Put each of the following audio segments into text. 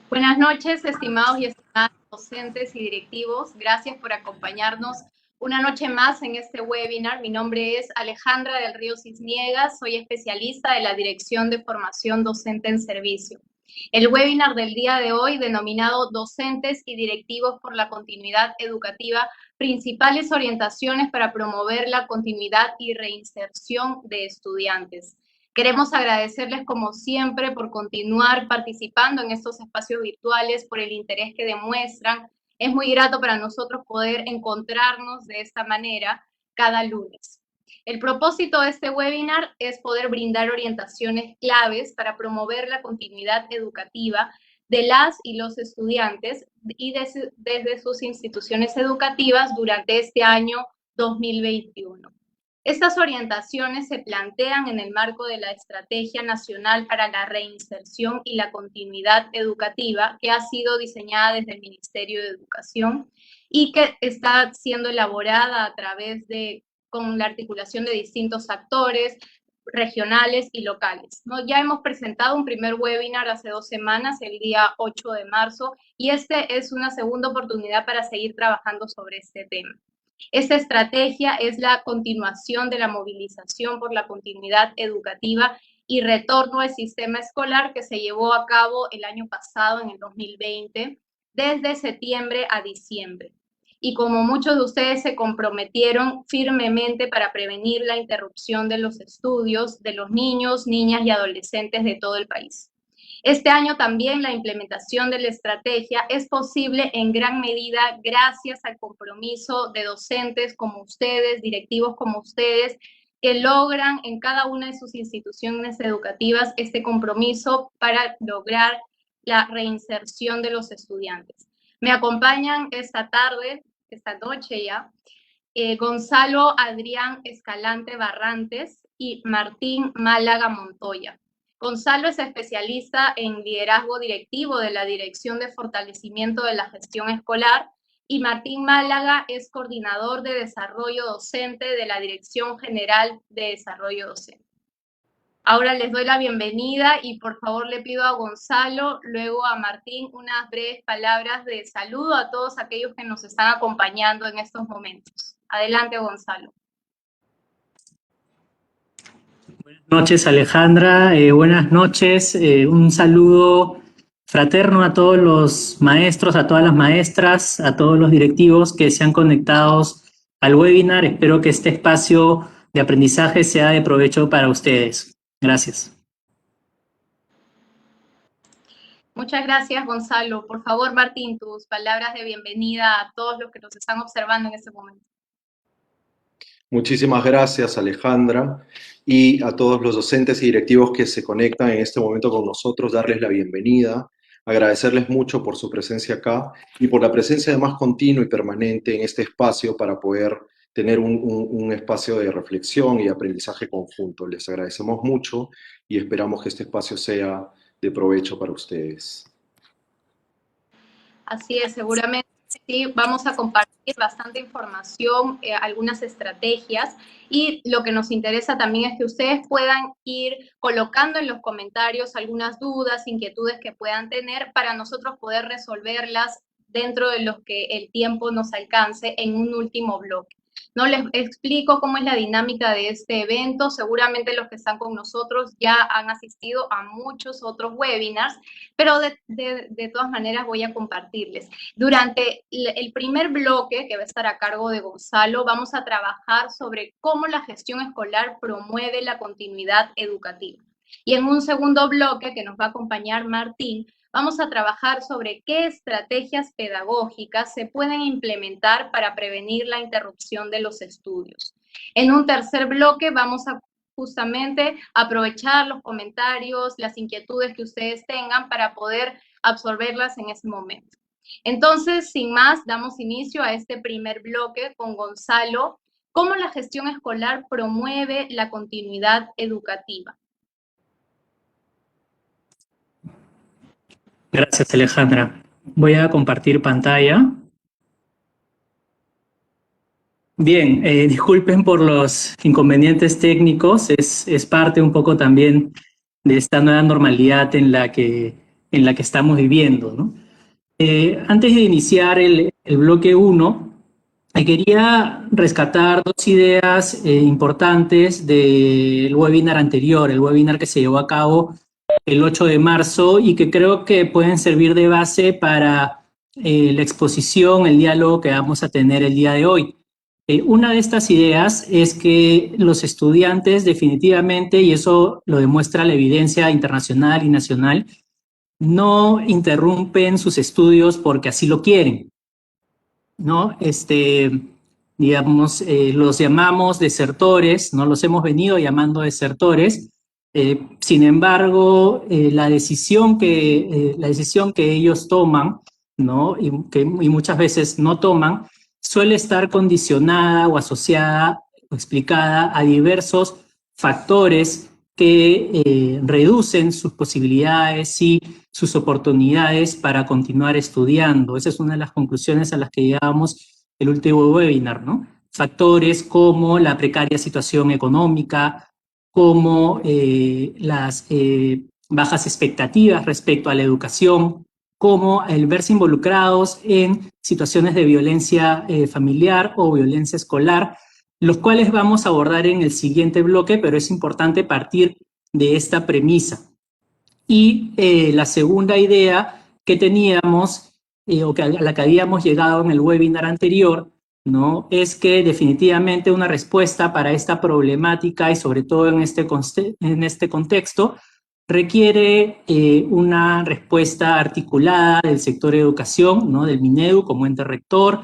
Buenas noches, estimados y estimadas docentes y directivos. Gracias por acompañarnos una noche más en este webinar. Mi nombre es Alejandra del Río Cisniegas, soy especialista de la Dirección de Formación Docente en Servicio. El webinar del día de hoy, denominado Docentes y Directivos por la Continuidad Educativa, principales orientaciones para promover la continuidad y reinserción de estudiantes. Queremos agradecerles, como siempre, por continuar participando en estos espacios virtuales, por el interés que demuestran. Es muy grato para nosotros poder encontrarnos de esta manera cada lunes. El propósito de este webinar es poder brindar orientaciones claves para promover la continuidad educativa de las y los estudiantes y desde sus instituciones educativas durante este año 2021. Estas orientaciones se plantean en el marco de la Estrategia Nacional para la Reinserción y la Continuidad Educativa, que ha sido diseñada desde el Ministerio de Educación y que está siendo elaborada a través con la articulación de distintos actores regionales y locales, ¿no? Ya hemos presentado un primer webinar hace 2 semanas, el día 8 de marzo, y este es una segunda oportunidad para seguir trabajando sobre este tema. Esta estrategia es la continuación de la movilización por la continuidad educativa y retorno al sistema escolar que se llevó a cabo el año pasado, en el 2020, desde septiembre a diciembre. Y como muchos de ustedes se comprometieron firmemente para prevenir la interrupción de los estudios de los niños, niñas y adolescentes de todo el país. Este año también la implementación de la estrategia es posible en gran medida gracias al compromiso de docentes como ustedes, directivos como ustedes, que logran en cada una de sus instituciones educativas este compromiso para lograr la reinserción de los estudiantes. Me acompañan esta noche ya, Gonzalo Adrián Escalante Barrantes y Martín Málaga Montoya. Gonzalo es especialista en liderazgo directivo de la Dirección de Fortalecimiento de la Gestión Escolar y Martín Málaga es coordinador de desarrollo docente de la Dirección General de Desarrollo Docente. Ahora les doy la bienvenida y por favor le pido a Gonzalo, luego a Martín, unas breves palabras de saludo a todos aquellos que nos están acompañando en estos momentos. Adelante, Gonzalo. Buenas noches, Alejandra. Buenas noches. Un saludo fraterno a todos los maestros, a todas las maestras, a todos los directivos que se han conectado al webinar. Espero que este espacio de aprendizaje sea de provecho para ustedes. Gracias. Muchas gracias, Gonzalo. Por favor, Martín, tus palabras de bienvenida a todos los que nos están observando en este momento. Muchísimas gracias, Alejandra, y a todos los docentes y directivos que se conectan en este momento con nosotros, darles la bienvenida, agradecerles mucho por su presencia acá y por la presencia además continua y permanente en este espacio para poder tener un espacio de reflexión y aprendizaje conjunto. Les agradecemos mucho y esperamos que este espacio sea de provecho para ustedes. Así es, seguramente sí, vamos a compartir bastante información, algunas estrategias, y lo que nos interesa también es que ustedes puedan ir colocando en los comentarios algunas dudas, inquietudes que puedan tener para nosotros poder resolverlas dentro de lo que el tiempo nos alcance en un último bloque. No les explico cómo es la dinámica de este evento. Seguramente los que están con nosotros ya han asistido a muchos otros webinars, pero de todas maneras voy a compartirles. Durante el primer bloque, que va a estar a cargo de Gonzalo, vamos a trabajar sobre cómo la gestión escolar promueve la continuidad educativa. Y en un segundo bloque, que nos va a acompañar Martín, vamos a trabajar sobre qué estrategias pedagógicas se pueden implementar para prevenir la interrupción de los estudios. En un tercer bloque vamos a justamente aprovechar los comentarios, las inquietudes que ustedes tengan para poder absorberlas en ese momento. Entonces, sin más, damos inicio a este primer bloque con Gonzalo. ¿Cómo la gestión escolar promueve la continuidad educativa? Gracias, Alejandra. Voy a compartir pantalla. Bien, disculpen por los inconvenientes técnicos, es parte un poco también de esta nueva normalidad en la que en la que estamos viviendo, ¿no? Antes de iniciar el bloque 1, quería rescatar dos ideas importantes del webinar anterior, el webinar que se llevó a cabo el 8 de marzo y que creo que pueden servir de base para la exposición, el diálogo que vamos a tener el día de hoy. Una de estas ideas es que los estudiantes definitivamente, y eso lo demuestra la evidencia internacional y nacional, no interrumpen sus estudios porque así lo quieren, ¿no? Digamos, los llamamos desertores, ¿no? Los hemos venido llamando desertores. Sin embargo, la decisión que ellos toman, ¿no? Y muchas veces no toman, suele estar condicionada o asociada o explicada a diversos factores que reducen sus posibilidades y sus oportunidades para continuar estudiando. Esa es una de las conclusiones a las que llegamos el último webinar, ¿no? Factores como la precaria situación económica, como las bajas expectativas respecto a la educación, como el verse involucrados en situaciones de violencia familiar o violencia escolar, los cuales vamos a abordar en el siguiente bloque, pero es importante partir de esta premisa. Y la segunda idea que teníamos, o a la que habíamos llegado en el webinar anterior, ¿no? Es que definitivamente una respuesta para esta problemática y sobre todo en este contexto requiere una respuesta articulada del sector educación, ¿no? Del Minedu como ente rector,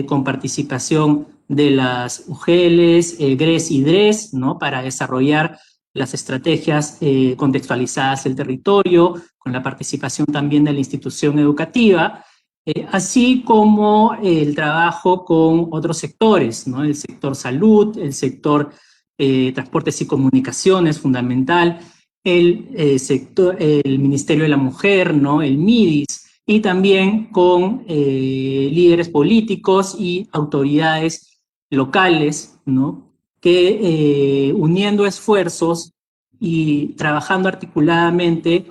con participación de las UGELs, GRES y DRES, ¿no? Para desarrollar las estrategias contextualizadas del territorio, con la participación también de la institución educativa, así como el trabajo con otros sectores, ¿no? El sector salud, el sector transportes y comunicaciones, fundamental, el Ministerio de la Mujer, ¿no? El MIDIS, y también con líderes políticos y autoridades locales, ¿no? Que uniendo esfuerzos y trabajando articuladamente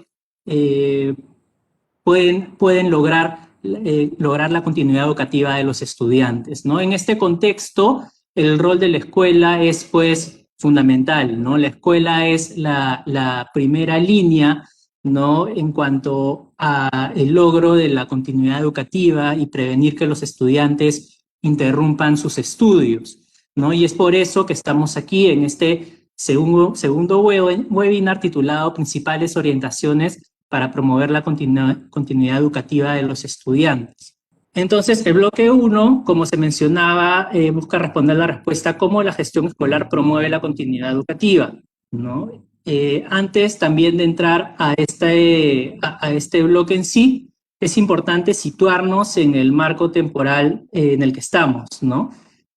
pueden lograr la continuidad educativa de los estudiantes, ¿no? En este contexto, el rol de la escuela es, pues, fundamental, ¿no? La escuela es la primera línea, ¿no? En cuanto a el logro de la continuidad educativa y prevenir que los estudiantes interrumpan sus estudios, ¿no? Y es por eso que estamos aquí en este segundo webinar titulado Principales orientaciones para promover la continuidad educativa de los estudiantes. Entonces, el bloque 1, como se mencionaba, busca responder la respuesta cómo la gestión escolar promueve la continuidad educativa, ¿no? Antes también de entrar a este bloque en sí, es importante situarnos en el marco temporal en el que estamos, ¿no?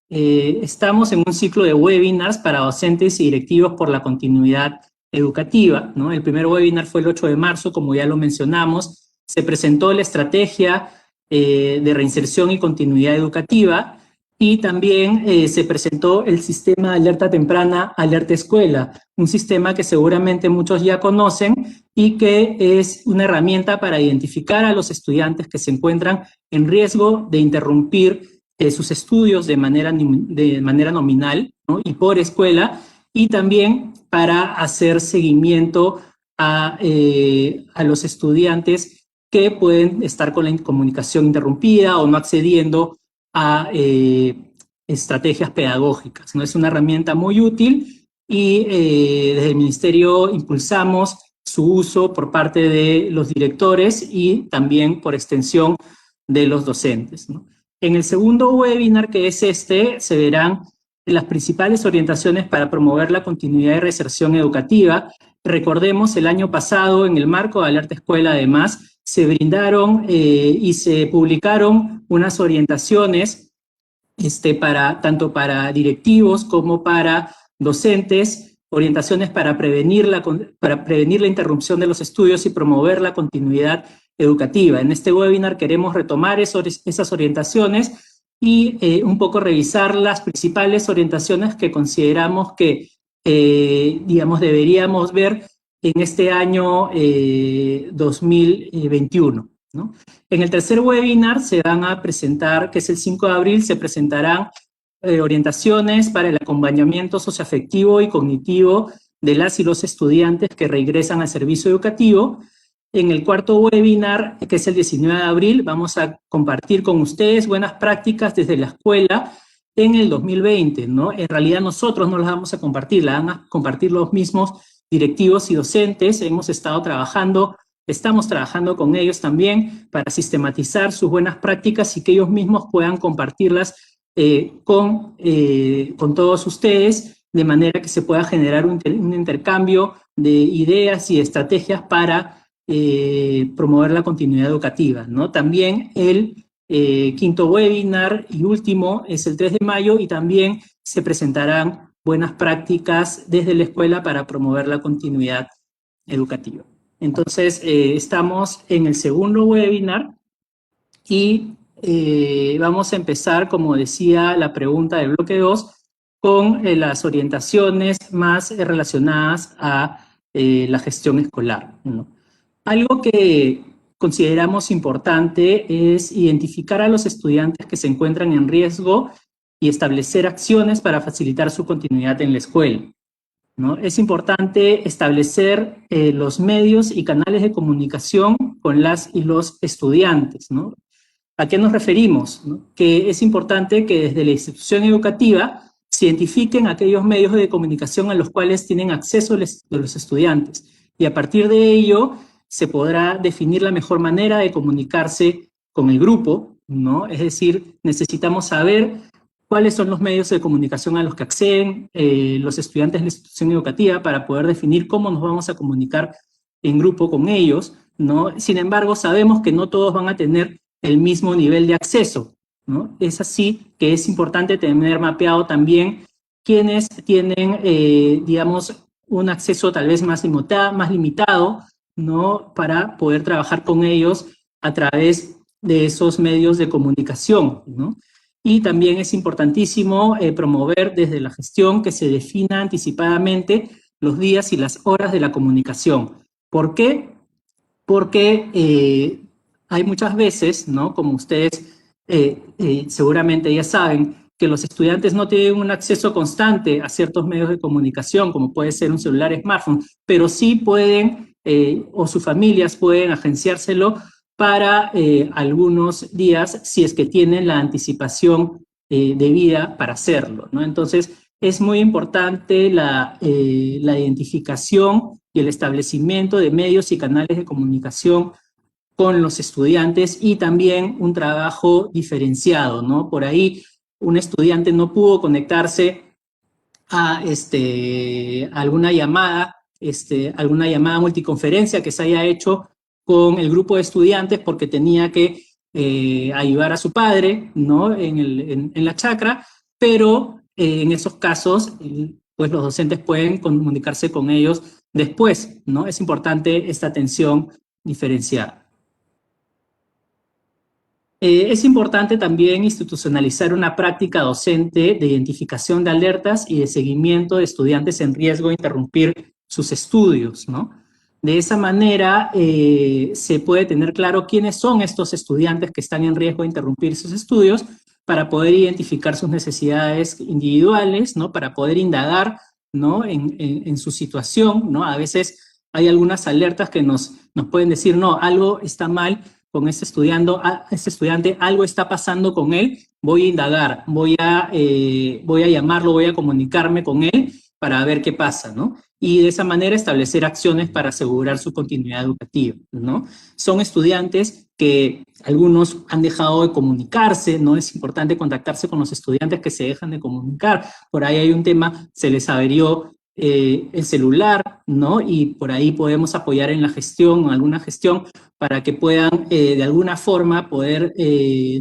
Estamos en un ciclo de webinars para docentes y directivos por la continuidad educativa, ¿no? El primer webinar fue el 8 de marzo, como ya lo mencionamos. Se presentó la estrategia de reinserción y continuidad educativa y también se presentó el sistema de alerta temprana Alerta Escuela, un sistema que seguramente muchos ya conocen y que es una herramienta para identificar a los estudiantes que se encuentran en riesgo de interrumpir sus estudios de manera nominal, ¿no? Y por escuela, y también para hacer seguimiento a los estudiantes que pueden estar con la comunicación interrumpida o no accediendo a estrategias pedagógicas, ¿no? Es una herramienta muy útil y desde el Ministerio impulsamos su uso por parte de los directores y también por extensión de los docentes, ¿no? En el segundo webinar, que es se verán las principales orientaciones para promover la continuidad y reinserción educativa. Recordemos, el año pasado, en el marco de Alerta Escuela, además, se brindaron y se publicaron unas orientaciones tanto para directivos como para docentes, orientaciones para prevenir la interrupción de los estudios y promover la continuidad educativa. En este webinar queremos retomar esas orientaciones y un poco revisar las principales orientaciones que consideramos que, digamos, deberíamos ver en este año 2021, ¿no? En el tercer webinar se van a presentar, que es el 5 de abril, se presentarán orientaciones para el acompañamiento socioafectivo y cognitivo de las y los estudiantes que regresan al servicio educativo. En el cuarto webinar, que es el 19 de abril, vamos a compartir con ustedes buenas prácticas desde la escuela en el 2020, ¿no? En realidad nosotros no las vamos a compartir, las van a compartir los mismos directivos y docentes. Estamos trabajando con ellos también para sistematizar sus buenas prácticas y que ellos mismos puedan compartirlas con todos ustedes, de manera que se pueda generar un intercambio de ideas y estrategias para promover la continuidad educativa, ¿no? También el quinto webinar y último es el 3 de mayo y también se presentarán buenas prácticas desde la escuela para promover la continuidad educativa. Entonces, estamos en el segundo webinar y vamos a empezar, como decía la pregunta del bloque 2, con las orientaciones más relacionadas a la gestión escolar, ¿no? Algo que consideramos importante es identificar a los estudiantes que se encuentran en riesgo y establecer acciones para facilitar su continuidad en la escuela, ¿no? Es importante establecer los medios y canales de comunicación con las y los estudiantes, ¿no? ¿A qué nos referimos? ¿No? Que es importante que desde la institución educativa se identifiquen aquellos medios de comunicación a los cuales tienen acceso los estudiantes y a partir de ello se podrá definir la mejor manera de comunicarse con el grupo, ¿no? Es decir, necesitamos saber cuáles son los medios de comunicación a los que acceden los estudiantes de la institución educativa para poder definir cómo nos vamos a comunicar en grupo con ellos, ¿no? Sin embargo, sabemos que no todos van a tener el mismo nivel de acceso, ¿no? Es así que es importante tener mapeado también quienes tienen, digamos, un acceso tal vez más limitado, ¿no? Para poder trabajar con ellos a través de esos medios de comunicación, ¿no? Y también es importantísimo promover desde la gestión que se defina anticipadamente los días y las horas de la comunicación. ¿Por qué? Porque hay muchas veces, ¿no? Como ustedes seguramente ya saben, que los estudiantes no tienen un acceso constante a ciertos medios de comunicación, como puede ser un celular smartphone, pero sí pueden, o sus familias pueden agenciárselo para algunos días si es que tienen la anticipación debida para hacerlo, ¿no? Entonces, es muy importante la identificación y el establecimiento de medios y canales de comunicación con los estudiantes y también un trabajo diferenciado, ¿no? Por ahí un estudiante no pudo conectarse a alguna llamada multiconferencia que se haya hecho con el grupo de estudiantes porque tenía que ayudar a su padre, ¿no? en la chacra, pero en esos casos, pues los docentes pueden comunicarse con ellos después, ¿no? Es importante esta atención diferenciada. Es importante también institucionalizar una práctica docente de identificación de alertas y de seguimiento de estudiantes en riesgo de interrumpir sus estudios, ¿no? De esa manera se puede tener claro quiénes son estos estudiantes que están en riesgo de interrumpir sus estudios para poder identificar sus necesidades individuales, ¿no? Para poder indagar, ¿no? en su situación, ¿no? A veces hay algunas alertas que nos pueden decir, no, algo está mal con este estudiante, algo está pasando con él, voy a indagar, voy a llamarlo, voy a comunicarme con él para ver qué pasa, ¿no? Y de esa manera establecer acciones para asegurar su continuidad educativa, ¿no? Son estudiantes que algunos han dejado de comunicarse, ¿no? Es importante contactarse con los estudiantes que se dejan de comunicar. Por ahí hay un tema, se les averió el celular, ¿no? Y por ahí podemos apoyar en la gestión, en alguna gestión, para que puedan de alguna forma poder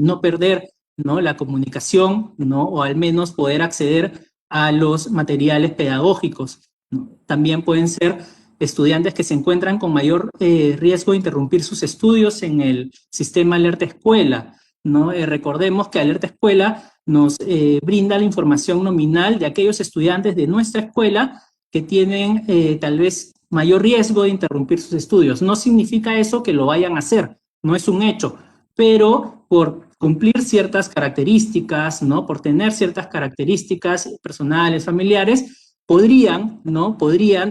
no perder, ¿no? La comunicación, ¿no? O al menos poder acceder a los materiales pedagógicos, ¿no? También pueden ser estudiantes que se encuentran con mayor riesgo de interrumpir sus estudios en el sistema Alerta Escuela, ¿no? Recordemos que Alerta Escuela nos brinda la información nominal de aquellos estudiantes de nuestra escuela que tienen tal vez mayor riesgo de interrumpir sus estudios. No significa eso que lo vayan a hacer, no es un hecho, pero por cumplir ciertas características, ¿no? Por tener ciertas características personales, familiares, podrían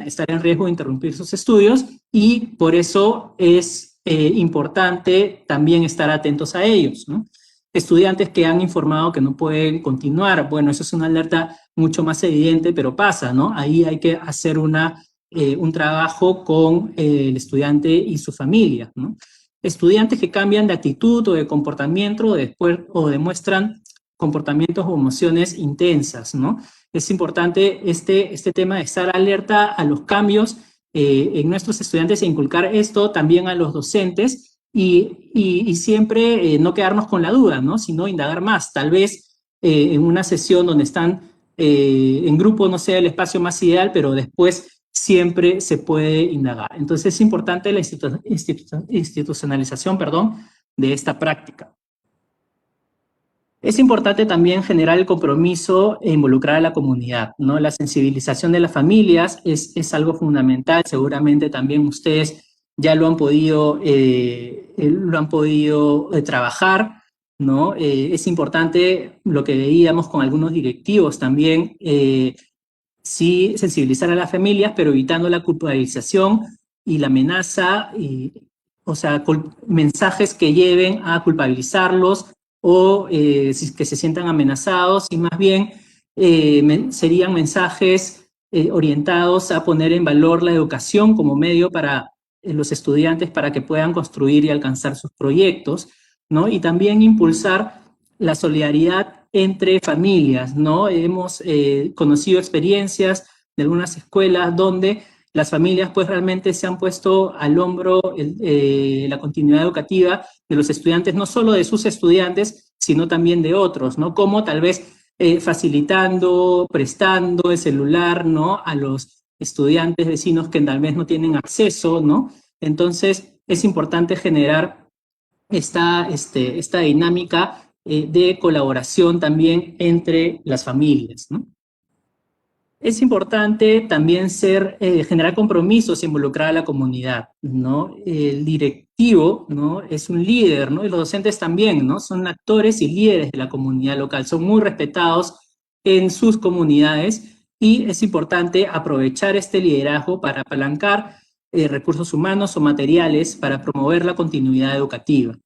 estar en riesgo de interrumpir sus estudios y por eso es importante también estar atentos a ellos, ¿no? Estudiantes que han informado que no pueden continuar, bueno, eso es una alerta mucho más evidente, pero pasa, ¿no? Ahí hay que hacer un trabajo con el estudiante y su familia, ¿no? Estudiantes que cambian de actitud o de comportamiento o demuestran comportamientos o emociones intensas, ¿no? Es importante este tema de estar alerta a los cambios en nuestros estudiantes e inculcar esto también a los docentes y siempre no quedarnos con la duda, ¿no? Sino indagar más. Tal vez en una sesión donde están en grupo no sea el espacio más ideal, pero después siempre se puede indagar. Entonces es importante la institucionalización, de esta práctica. Es importante también generar el compromiso e involucrar a la comunidad, ¿no? La sensibilización de las familias es algo fundamental. Seguramente también ustedes ya lo han podido trabajar, ¿no? Es importante lo que veíamos con algunos directivos también, sí sensibilizar a las familias, pero evitando la culpabilización y la amenaza, o sea, mensajes que lleven a culpabilizarlos o que se sientan amenazados, y más bien serían mensajes orientados a poner en valor la educación como medio para los estudiantes para que puedan construir y alcanzar sus proyectos, ¿no? Y también impulsar la solidaridad entre familias, ¿no? Hemos conocido experiencias de algunas escuelas donde las familias pues realmente se han puesto al hombro la continuidad educativa de los estudiantes, no solo de sus estudiantes, sino también de otros, ¿no? Como tal vez facilitando, prestando el celular, ¿no? A los estudiantes vecinos que tal vez no tienen acceso, ¿no? Entonces es importante generar esta dinámica de colaboración también entre las familias, ¿no? Es importante también generar compromisos e involucrar a la comunidad, ¿no? El directivo, ¿no? Es un líder, ¿no? Y los docentes también, ¿no? Son actores y líderes de la comunidad local, son muy respetados en sus comunidades y es importante aprovechar este liderazgo para apalancar recursos humanos o materiales para promover la continuidad educativa,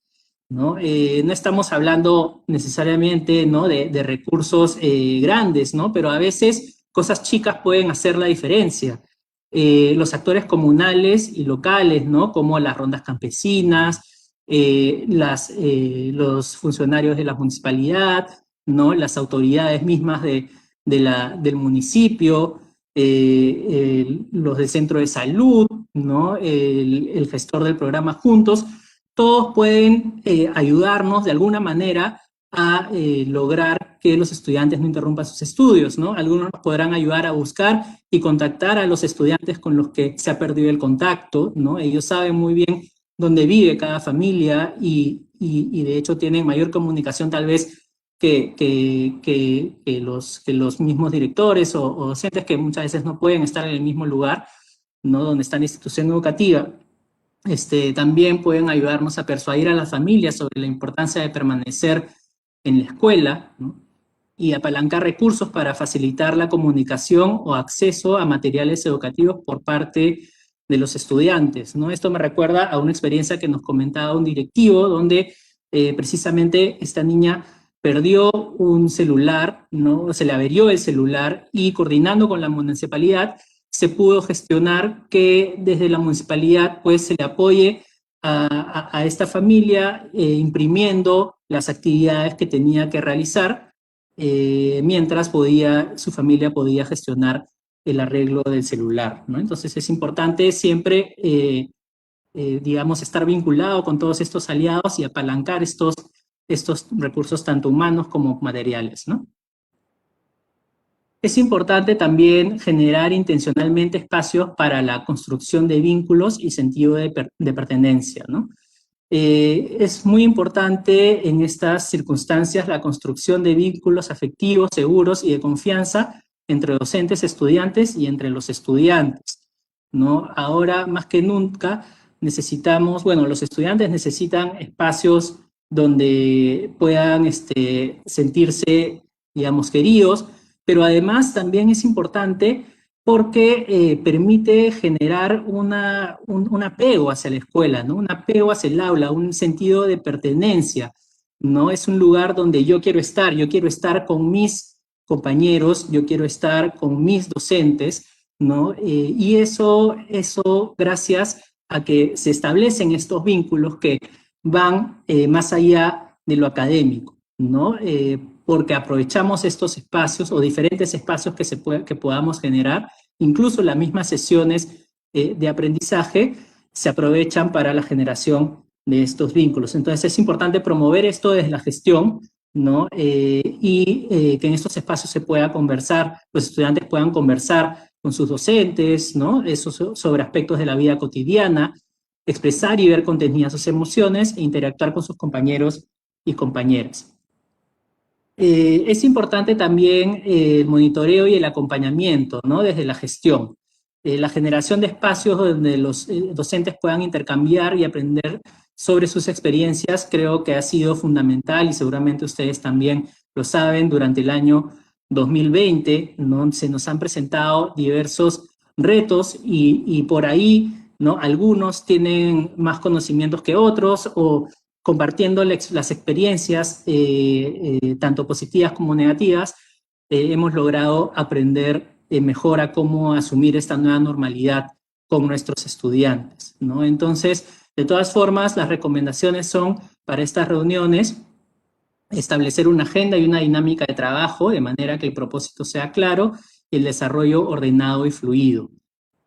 ¿no? No estamos hablando necesariamente, ¿no? de recursos grandes, ¿no? Pero a veces cosas chicas pueden hacer la diferencia. Los actores comunales y locales, ¿no? Como las rondas campesinas, los funcionarios de la municipalidad, ¿no? Las autoridades mismas del municipio, los del centro de salud, ¿no? El gestor del programa Juntos, todos pueden ayudarnos de alguna manera a lograr que los estudiantes no interrumpan sus estudios, ¿no? Algunos nos podrán ayudar a buscar y contactar a los estudiantes con los que se ha perdido el contacto, ¿no? Ellos saben muy bien dónde vive cada familia y de hecho tienen mayor comunicación tal vez que los mismos directores o docentes que muchas veces no pueden estar en el mismo lugar, ¿no? Donde está la institución educativa. También pueden ayudarnos a persuadir a las familias sobre la importancia de permanecer en la escuela, ¿no? Y apalancar recursos para facilitar la comunicación o acceso a materiales educativos por parte de los estudiantes, ¿no? Esto me recuerda a una experiencia que nos comentaba un directivo donde precisamente esta niña perdió un celular, ¿no? Se le averió el celular y coordinando con la municipalidad se pudo gestionar que desde la municipalidad pues se le apoye a esta familia imprimiendo las actividades que tenía que realizar mientras su familia podía gestionar el arreglo del celular, ¿no? Entonces es importante siempre, digamos, estar vinculado con todos estos aliados y apalancar estos recursos tanto humanos como materiales, ¿no? Es importante también generar intencionalmente espacios para la construcción de vínculos y sentido de pertenencia, ¿no? Es muy importante en estas circunstancias la construcción de vínculos afectivos, seguros y de confianza entre docentes, estudiantes y entre los estudiantes, ¿no? Ahora, más que nunca, necesitamos, bueno, los estudiantes necesitan espacios donde puedan sentirse, digamos, queridos, pero además también es importante porque permite generar un apego hacia la escuela, ¿no? Un apego hacia el aula, un sentido de pertenencia, ¿no? Es un lugar donde yo quiero estar con mis compañeros, yo quiero estar con mis docentes, ¿no? Y eso gracias a que se establecen estos vínculos que van más allá de lo académico, ¿no? Porque aprovechamos estos espacios o diferentes espacios que podamos generar, incluso las mismas sesiones de aprendizaje se aprovechan para la generación de estos vínculos. Entonces es importante promover esto desde la gestión, ¿no? Que en estos espacios se pueda conversar, los estudiantes puedan conversar con sus docentes, ¿no? Eso sobre aspectos de la vida cotidiana, expresar y ver contenidas sus emociones e interactuar con sus compañeros y compañeras. Es importante también el monitoreo y el acompañamiento, ¿no? Desde la gestión. La generación de espacios donde los docentes puedan intercambiar y aprender sobre sus experiencias creo que ha sido fundamental y seguramente ustedes también lo saben. Durante el año 2020, ¿no? Se nos han presentado diversos retos y por ahí, ¿no? Algunos tienen más conocimientos que otros o compartiendo las experiencias, tanto positivas como negativas, hemos logrado aprender mejor a cómo asumir esta nueva normalidad con nuestros estudiantes, ¿no? Entonces, de todas formas, las recomendaciones son para estas reuniones establecer una agenda y una dinámica de trabajo de manera que el propósito sea claro y el desarrollo ordenado y fluido,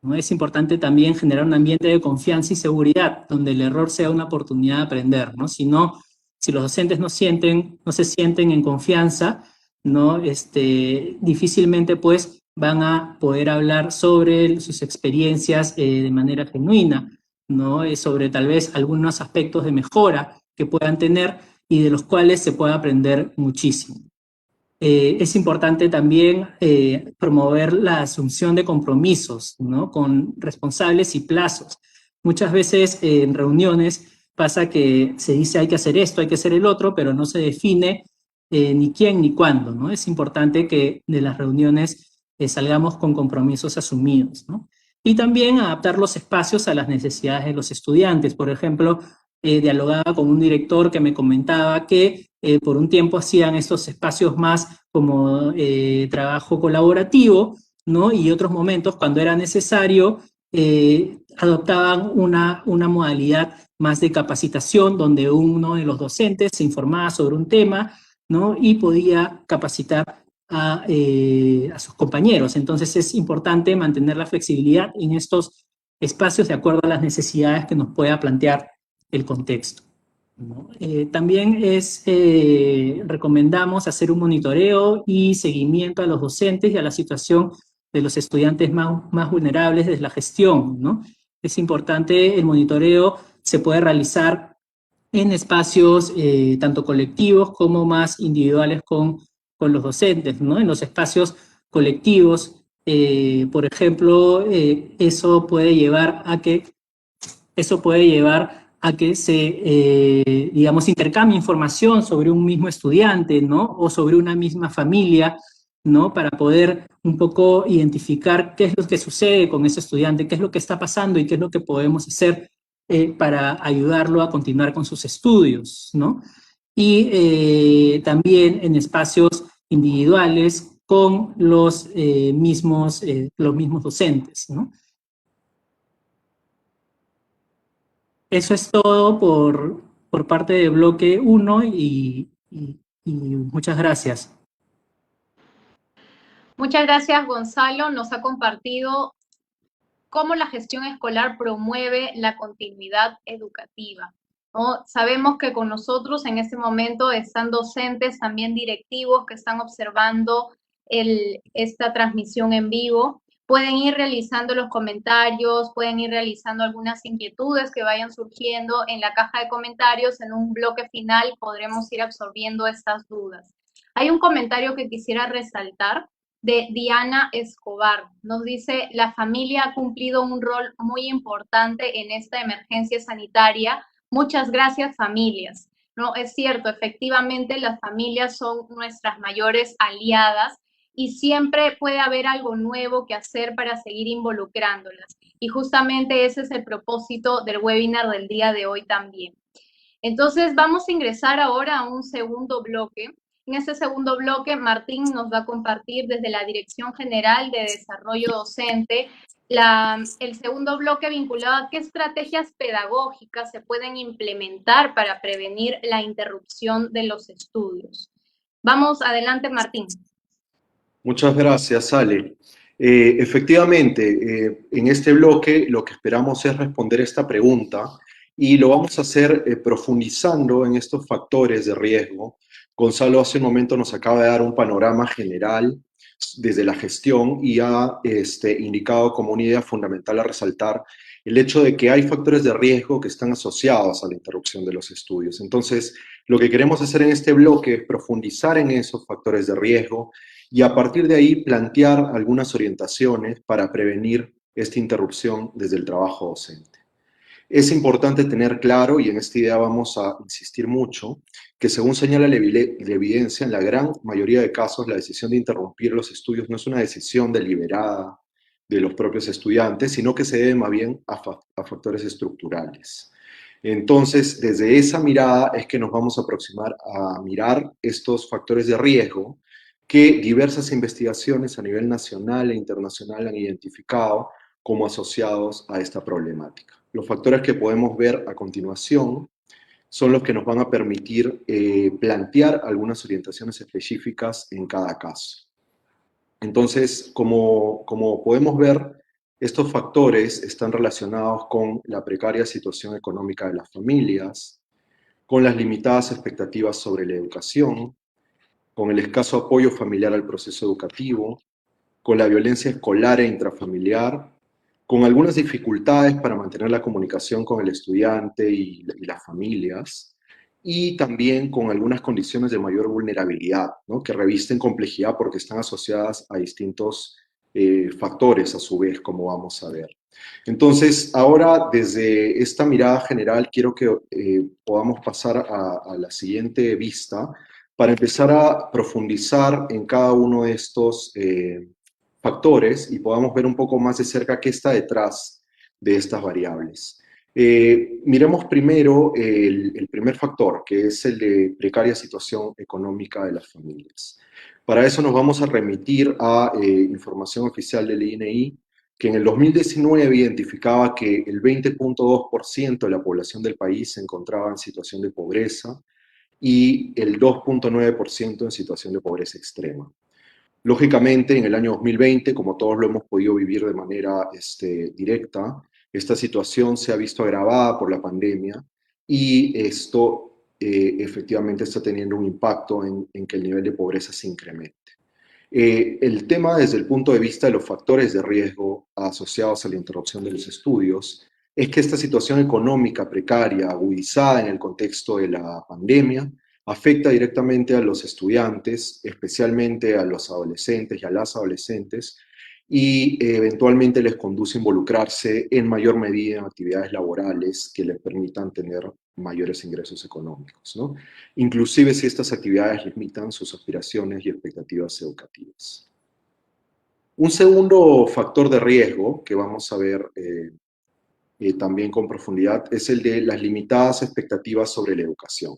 ¿no? Es importante también generar un ambiente de confianza y seguridad, donde el error sea una oportunidad de aprender, ¿no? Si los docentes no se sienten en confianza, ¿no? Difícilmente pues van a poder hablar sobre sus experiencias de manera genuina, ¿no? Sobre tal vez algunos aspectos de mejora que puedan tener y de los cuales se pueda aprender muchísimo. Es importante también promover la asunción de compromisos, ¿no? Con responsables y plazos. Muchas veces en reuniones pasa que se dice hay que hacer esto, hay que hacer el otro, pero no se define ni quién ni cuándo, ¿no? Es importante que de las reuniones salgamos con compromisos asumidos, ¿no? Y también adaptar los espacios a las necesidades de los estudiantes. Por ejemplo, dialogaba con un director que me comentaba que por un tiempo hacían estos espacios más como trabajo colaborativo, ¿no? Y otros momentos, cuando era necesario, adoptaban una modalidad más de capacitación, donde uno de los docentes se informaba sobre un tema, ¿no? Y podía capacitar a sus compañeros. Entonces es importante mantener la flexibilidad en estos espacios de acuerdo a las necesidades que nos pueda plantear el contexto, ¿no? También recomendamos hacer un monitoreo y seguimiento a los docentes y a la situación de los estudiantes más vulnerables desde la gestión, ¿no? Es importante el monitoreo, se puede realizar en espacios tanto colectivos como más individuales con los docentes, ¿no? En los espacios colectivos, por ejemplo, eso puede llevar a que se, digamos, intercambie información sobre un mismo estudiante, ¿no? O sobre una misma familia, ¿no? Para poder un poco identificar qué es lo que sucede con ese estudiante, qué es lo que está pasando y qué es lo que podemos hacer para ayudarlo a continuar con sus estudios, ¿no? Y también en espacios individuales con los mismos docentes, ¿no? Eso es todo por parte de bloque 1 y muchas gracias. Muchas gracias, Gonzalo. Nos ha compartido cómo la gestión escolar promueve la continuidad educativa, ¿no? Sabemos que con nosotros en este momento están docentes, también directivos que están observando esta transmisión en vivo. Pueden ir realizando los comentarios, pueden ir realizando algunas inquietudes que vayan surgiendo en la caja de comentarios. En un bloque final podremos ir absorbiendo estas dudas. Hay un comentario que quisiera resaltar de Diana Escobar. Nos dice, la familia ha cumplido un rol muy importante en esta emergencia sanitaria. Muchas gracias, familias. No, es cierto, efectivamente las familias son nuestras mayores aliadas y siempre puede haber algo nuevo que hacer para seguir involucrándolas. Y justamente ese es el propósito del webinar del día de hoy también. Entonces vamos a ingresar ahora a un segundo bloque. En este segundo bloque, Martín nos va a compartir desde la Dirección General de Desarrollo Docente el segundo bloque vinculado a qué estrategias pedagógicas se pueden implementar para prevenir la interrupción de los estudios. Vamos adelante, Martín. Muchas gracias, Ale. Efectivamente, en este bloque lo que esperamos es responder esta pregunta y lo vamos a hacer profundizando en estos factores de riesgo. Gonzalo hace un momento nos acaba de dar un panorama general desde la gestión y ha indicado como una idea fundamental a resaltar el hecho de que hay factores de riesgo que están asociados a la interrupción de los estudios. Entonces, lo que queremos hacer en este bloque es profundizar en esos factores de riesgo y a partir de ahí plantear algunas orientaciones para prevenir esta interrupción desde el trabajo docente. Es importante tener claro, y en esta idea vamos a insistir mucho, que según señala la evidencia, en la gran mayoría de casos la decisión de interrumpir los estudios no es una decisión deliberada de los propios estudiantes, sino que se debe más bien a factores estructurales. Entonces, desde esa mirada es que nos vamos a aproximar a mirar estos factores de riesgo que diversas investigaciones a nivel nacional e internacional han identificado como asociados a esta problemática. Los factores que podemos ver a continuación son los que nos van a permitir plantear algunas orientaciones específicas en cada caso. Entonces, como podemos ver, estos factores están relacionados con la precaria situación económica de las familias, con las limitadas expectativas sobre la educación, con el escaso apoyo familiar al proceso educativo, con la violencia escolar e intrafamiliar, con algunas dificultades para mantener la comunicación con el estudiante y las familias, y también con algunas condiciones de mayor vulnerabilidad, ¿no?, que revisten complejidad porque están asociadas a distintos factores a su vez, como vamos a ver. Entonces, ahora desde esta mirada general quiero que podamos pasar a la siguiente vista para empezar a profundizar en cada uno de estos factores y podamos ver un poco más de cerca qué está detrás de estas variables. Miremos primero el primer factor, que es el de precaria situación económica de las familias. Para eso nos vamos a remitir a información oficial del INEI, que en el 2019 identificaba que el 20.2% de la población del país se encontraba en situación de pobreza y el 2.9% en situación de pobreza extrema. Lógicamente, en el año 2020, como todos lo hemos podido vivir de manera directa, esta situación se ha visto agravada por la pandemia y esto efectivamente está teniendo un impacto en que el nivel de pobreza se incremente. El tema desde el punto de vista de los factores de riesgo asociados a la interrupción de los estudios es que esta situación económica precaria, agudizada en el contexto de la pandemia, afecta directamente a los estudiantes, especialmente a los adolescentes y a las adolescentes, y eventualmente les conduce a involucrarse en mayor medida en actividades laborales que les permitan tener mayores ingresos económicos, ¿no?, inclusive si estas actividades limitan sus aspiraciones y expectativas educativas. Un segundo factor de riesgo que vamos a ver también con profundidad es el de las limitadas expectativas sobre la educación.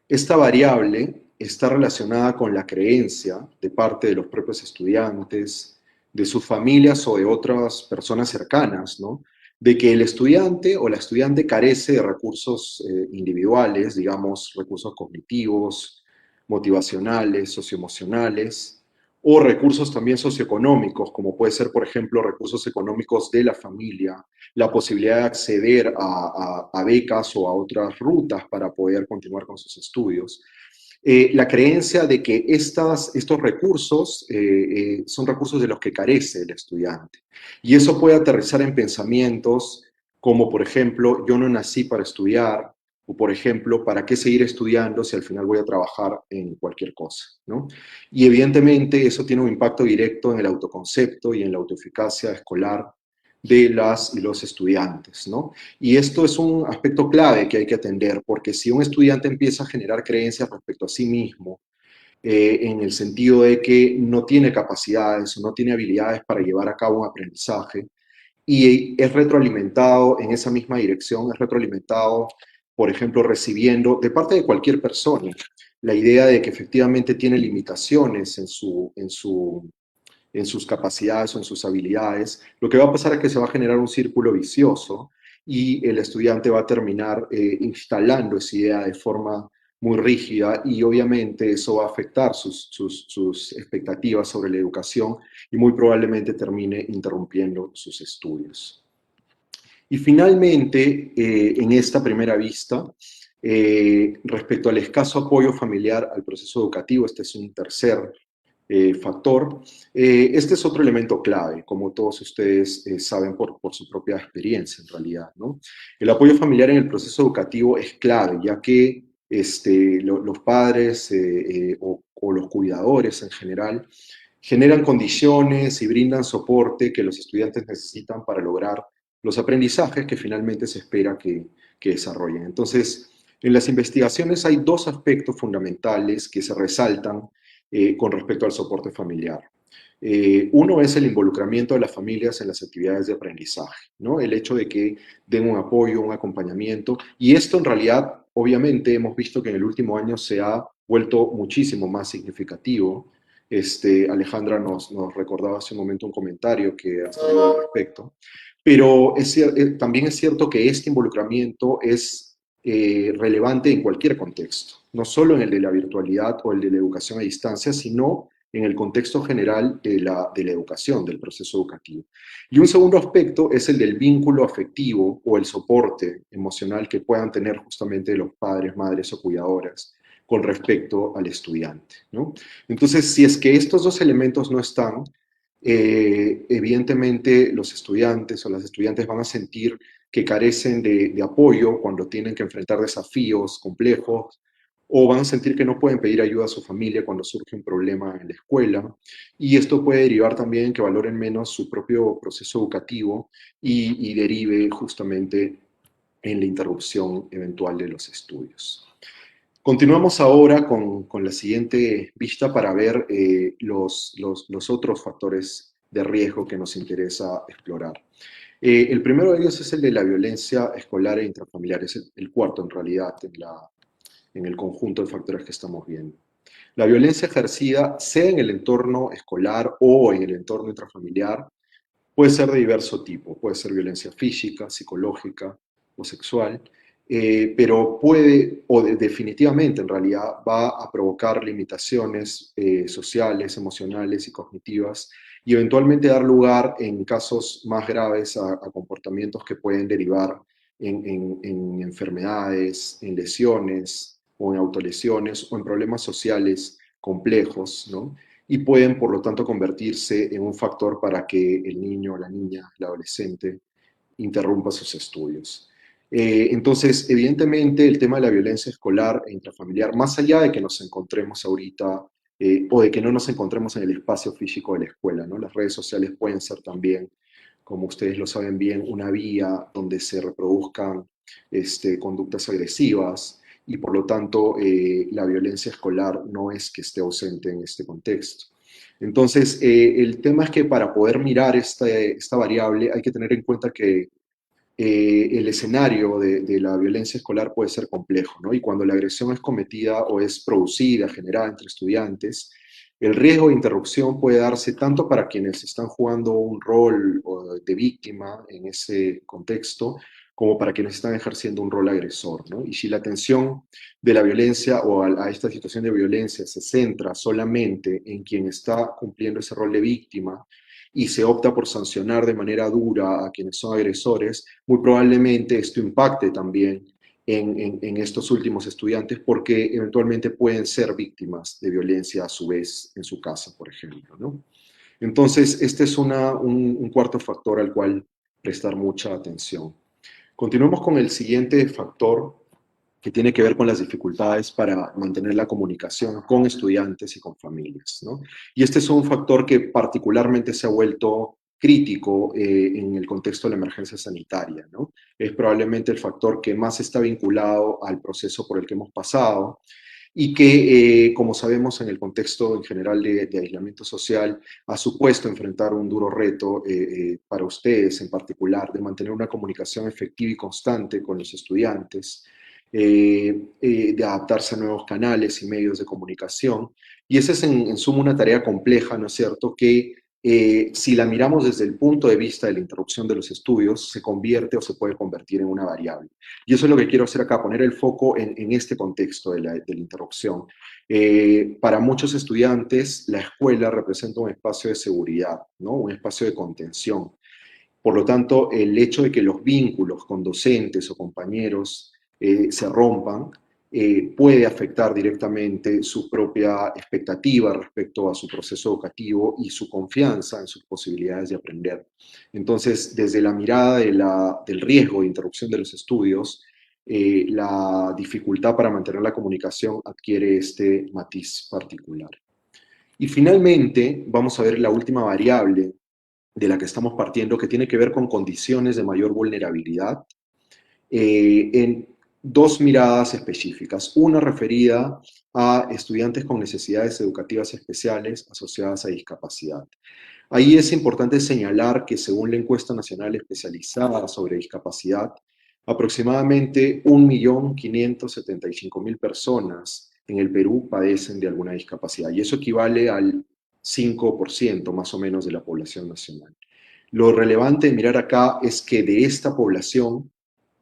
Esta variable está relacionada con la creencia de parte de los propios estudiantes, de sus familias o de otras personas cercanas, ¿no?, de que el estudiante o la estudiante carece de recursos individuales, digamos, recursos cognitivos, motivacionales, socioemocionales, o recursos también socioeconómicos, como puede ser, por ejemplo, recursos económicos de la familia, la posibilidad de acceder a becas o a otras rutas para poder continuar con sus estudios. La creencia de que estos recursos son recursos de los que carece el estudiante. Y eso puede aterrizar en pensamientos como, por ejemplo, yo no nací para estudiar, O, por ejemplo, ¿para qué seguir estudiando si al final voy a trabajar en cualquier cosa, ¿no? Y evidentemente eso tiene un impacto directo en el autoconcepto y en la autoeficacia escolar de las y los estudiantes, ¿no? Y esto es un aspecto clave que hay que atender, porque si un estudiante empieza a generar creencias respecto a sí mismo, en el sentido de que no tiene capacidades o no tiene habilidades para llevar a cabo un aprendizaje, y es retroalimentado en esa misma dirección, es retroalimentado, por ejemplo, recibiendo de parte de cualquier persona la idea de que efectivamente tiene limitaciones en sus capacidades o en sus habilidades, lo que va a pasar es que se va a generar un círculo vicioso y el estudiante va a terminar instalando esa idea de forma muy rígida y obviamente eso va a afectar sus expectativas sobre la educación y muy probablemente termine interrumpiendo sus estudios. Y finalmente, en esta primera vista, respecto al escaso apoyo familiar al proceso educativo, este es un tercer factor. Este es otro elemento clave, como todos ustedes saben por su propia experiencia en realidad, ¿no? El apoyo familiar en el proceso educativo es clave, ya que los padres o los cuidadores en general generan condiciones y brindan soporte que los estudiantes necesitan para lograr los aprendizajes que finalmente se espera que desarrollen. Entonces, en las investigaciones hay dos aspectos fundamentales que se resaltan con respecto al soporte familiar. Uno es el involucramiento de las familias en las actividades de aprendizaje, ¿no? El hecho de que den un apoyo, un acompañamiento, y esto en realidad, obviamente, hemos visto que en el último año se ha vuelto muchísimo más significativo. Alejandra nos recordaba hace un momento un comentario que ha salido al respecto, pero también es cierto que este involucramiento es relevante en cualquier contexto, no solo en el de la virtualidad o el de la educación a distancia, sino en el contexto general de la educación, del proceso educativo. Y un segundo aspecto es el del vínculo afectivo o el soporte emocional que puedan tener justamente los padres, madres o cuidadoras con respecto al estudiante, ¿no? Entonces, si es que estos dos elementos no están, evidentemente los estudiantes o las estudiantes van a sentir que carecen de apoyo cuando tienen que enfrentar desafíos complejos, o van a sentir que no pueden pedir ayuda a su familia cuando surge un problema en la escuela, y esto puede derivar también en que valoren menos su propio proceso educativo y derive justamente en la interrupción eventual de los estudios. Continuamos ahora con la siguiente vista para ver los otros factores de riesgo que nos interesa explorar. El primero de ellos es el de la violencia escolar e intrafamiliar, es el cuarto en realidad en el conjunto de factores que estamos viendo. La violencia ejercida, sea en el entorno escolar o en el entorno intrafamiliar, puede ser de diverso tipo, puede ser violencia física, psicológica o sexual, pero puede, definitivamente en realidad, va a provocar limitaciones sociales, emocionales y cognitivas y eventualmente dar lugar en casos más graves a comportamientos que pueden derivar en enfermedades, en lesiones o en autolesiones o en problemas sociales complejos, ¿no? Y pueden, por lo tanto, convertirse en un factor para que el niño, la niña, el adolescente interrumpa sus estudios. Entonces, evidentemente, el tema de la violencia escolar e intrafamiliar, más allá de que nos encontremos ahorita o de que no nos encontremos en el espacio físico de la escuela, ¿no? Las redes sociales pueden ser también, como ustedes lo saben bien, una vía donde se reproduzcan conductas agresivas, y por lo tanto la violencia escolar no es que esté ausente en este contexto. Entonces, el tema es que para poder mirar esta variable hay que tener en cuenta que el escenario de la violencia escolar puede ser complejo, ¿no? Y cuando la agresión es cometida o es producida, generada entre estudiantes, el riesgo de interrupción puede darse tanto para quienes están jugando un rol de víctima en ese contexto, como para quienes están ejerciendo un rol agresor, ¿no? Y si la atención de la violencia o a esta situación de violencia se centra solamente en quien está cumpliendo ese rol de víctima y se opta por sancionar de manera dura a quienes son agresores, muy probablemente esto impacte también en estos últimos estudiantes porque eventualmente pueden ser víctimas de violencia a su vez en su casa, por ejemplo, ¿no? Entonces, este es un cuarto factor al cual prestar mucha atención. Continuamos con el siguiente factor, que tiene que ver con las dificultades para mantener la comunicación con estudiantes y con familias, ¿no? Y este es un factor que particularmente se ha vuelto crítico en el contexto de la emergencia sanitaria, ¿no? Es probablemente el factor que más está vinculado al proceso por el que hemos pasado y que, como sabemos, en el contexto en general de aislamiento social, ha supuesto enfrentar un duro reto para ustedes en particular, de mantener una comunicación efectiva y constante con los estudiantes, de adaptarse a nuevos canales y medios de comunicación. Y esa es en suma una tarea compleja, ¿no es cierto?, que si la miramos desde el punto de vista de la interrupción de los estudios, se convierte o se puede convertir en una variable. Y eso es lo que quiero hacer acá, poner el foco en este contexto de la interrupción. Para muchos estudiantes, la escuela representa un espacio de seguridad, ¿no? Un espacio de contención. Por lo tanto, el hecho de que los vínculos con docentes o compañeros se rompan puede afectar directamente su propia expectativa respecto a su proceso educativo y su confianza en sus posibilidades de aprender. Entonces, desde la mirada del riesgo de interrupción de los estudios, la dificultad para mantener la comunicación adquiere este matiz particular. Y finalmente, vamos a ver la última variable de la que estamos partiendo, que tiene que ver con condiciones de mayor vulnerabilidad, en dos miradas específicas. Una referida a estudiantes con necesidades educativas especiales asociadas a discapacidad. Ahí es importante señalar que según la encuesta nacional especializada sobre discapacidad, aproximadamente 1.575.000 personas en el Perú padecen de alguna discapacidad y eso equivale al 5% más o menos de la población nacional. Lo relevante de mirar acá es que de esta población,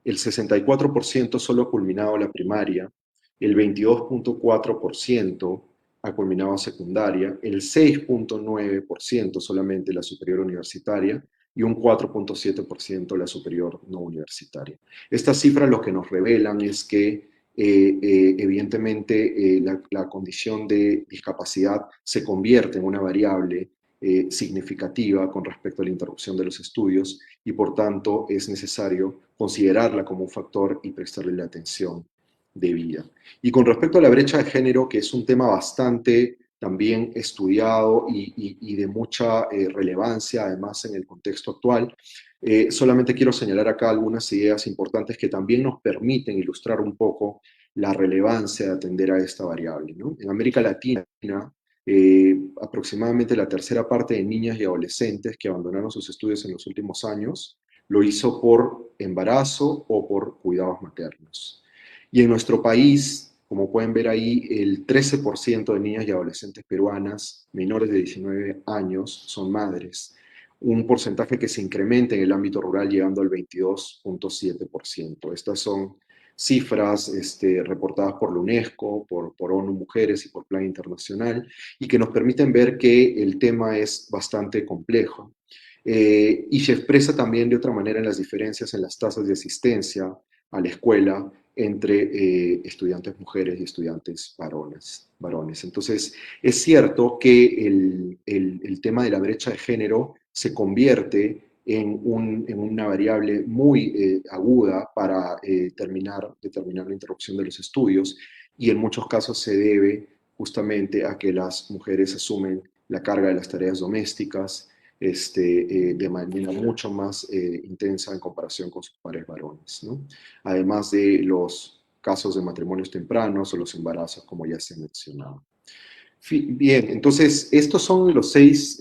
el 64% solo ha culminado la primaria, el 22.4% ha culminado secundaria, el 6.9% solamente la superior universitaria y un 4.7% la superior no universitaria. Estas cifras lo que nos revelan es que evidentemente la condición de discapacidad se convierte en una variable significativa con respecto a la interrupción de los estudios y por tanto es necesario considerarla como un factor y prestarle la atención debida. Y con respecto a la brecha de género, que es un tema bastante también estudiado y de mucha relevancia además en el contexto actual, solamente quiero señalar acá algunas ideas importantes que también nos permiten ilustrar un poco la relevancia de atender a esta variable, ¿no? En América Latina, aproximadamente la tercera parte de niñas y adolescentes que abandonaron sus estudios en los últimos años lo hizo por embarazo o por cuidados maternos. Y en nuestro país, como pueden ver ahí, el 13% de niñas y adolescentes peruanas menores de 19 años son madres, un porcentaje que se incrementa en el ámbito rural llegando al 22.7%. Estas son cifras reportadas por la UNESCO, por ONU Mujeres y por Plan Internacional, y que nos permiten ver que el tema es bastante complejo. Y se expresa también de otra manera en las diferencias en las tasas de asistencia a la escuela entre estudiantes mujeres y estudiantes varones. Entonces, es cierto que el tema de la brecha de género se convierte en una variable muy aguda para determinar la interrupción de los estudios y en muchos casos se debe justamente a que las mujeres asumen la carga de las tareas domésticas de manera mucho más intensa en comparación con sus pares varones, ¿no? Además de los casos de matrimonios tempranos o los embarazos, como ya se ha mencionado. Bien, entonces estos son los 6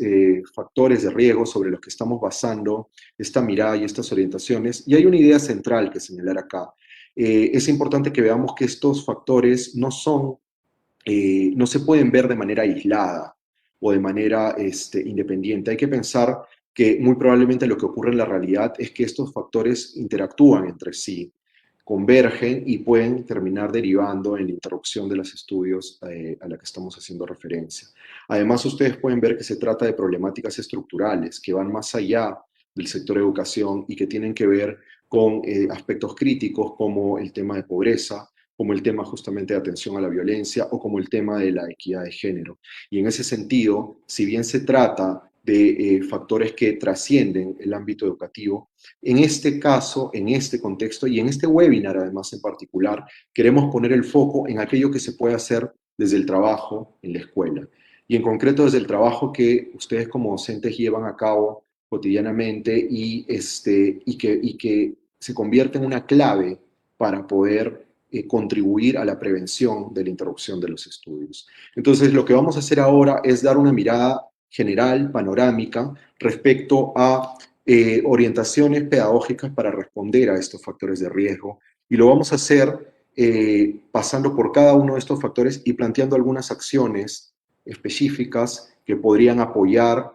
factores de riesgo sobre los que estamos basando esta mirada y estas orientaciones. Y hay una idea central que señalar acá. Es importante que veamos que estos factores no se pueden ver de manera aislada o de manera independiente. Hay que pensar que muy probablemente lo que ocurre en la realidad es que estos factores interactúan entre sí, convergen y pueden terminar derivando en la interrupción de los estudios a la que estamos haciendo referencia. Además, ustedes pueden ver que se trata de problemáticas estructurales que van más allá del sector educación y que tienen que ver con aspectos críticos como el tema de pobreza, como el tema justamente de atención a la violencia o como el tema de la equidad de género. Y en ese sentido, si bien se trata de factores que trascienden el ámbito educativo. En este caso, en este contexto y en este webinar además en particular, queremos poner el foco en aquello que se puede hacer desde el trabajo en la escuela y en concreto desde el trabajo que ustedes como docentes llevan a cabo cotidianamente y que se convierte en una clave para poder contribuir a la prevención de la interrupción de los estudios. Entonces, lo que vamos a hacer ahora es dar una mirada general, panorámica, respecto a orientaciones pedagógicas para responder a estos factores de riesgo. Y lo vamos a hacer pasando por cada uno de estos factores y planteando algunas acciones específicas que podrían apoyar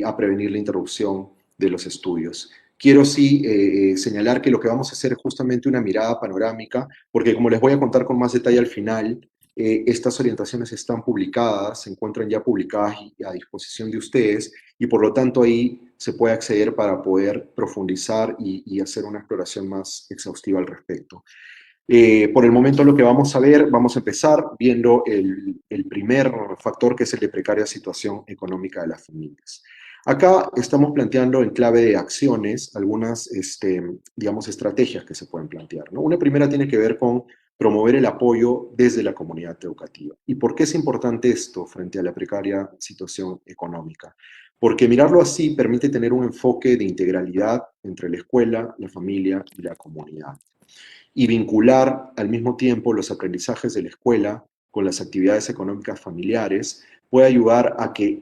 a prevenir la interrupción de los estudios. Quiero sí señalar que lo que vamos a hacer es justamente una mirada panorámica, porque como les voy a contar con más detalle al final, estas orientaciones están publicadas, se encuentran ya publicadas y a disposición de ustedes y por lo tanto ahí se puede acceder para poder profundizar y hacer una exploración más exhaustiva al respecto. Por el momento lo que vamos a ver, vamos a empezar viendo el primer factor que es el de precaria situación económica de las familias. Acá estamos planteando en clave de acciones algunas, digamos, estrategias que se pueden plantear, ¿no? Una primera tiene que ver con promover el apoyo desde la comunidad educativa. ¿Y por qué es importante esto frente a la precaria situación económica? Porque mirarlo así permite tener un enfoque de integralidad entre la escuela, la familia y la comunidad y vincular al mismo tiempo los aprendizajes de la escuela con las actividades económicas familiares puede ayudar a que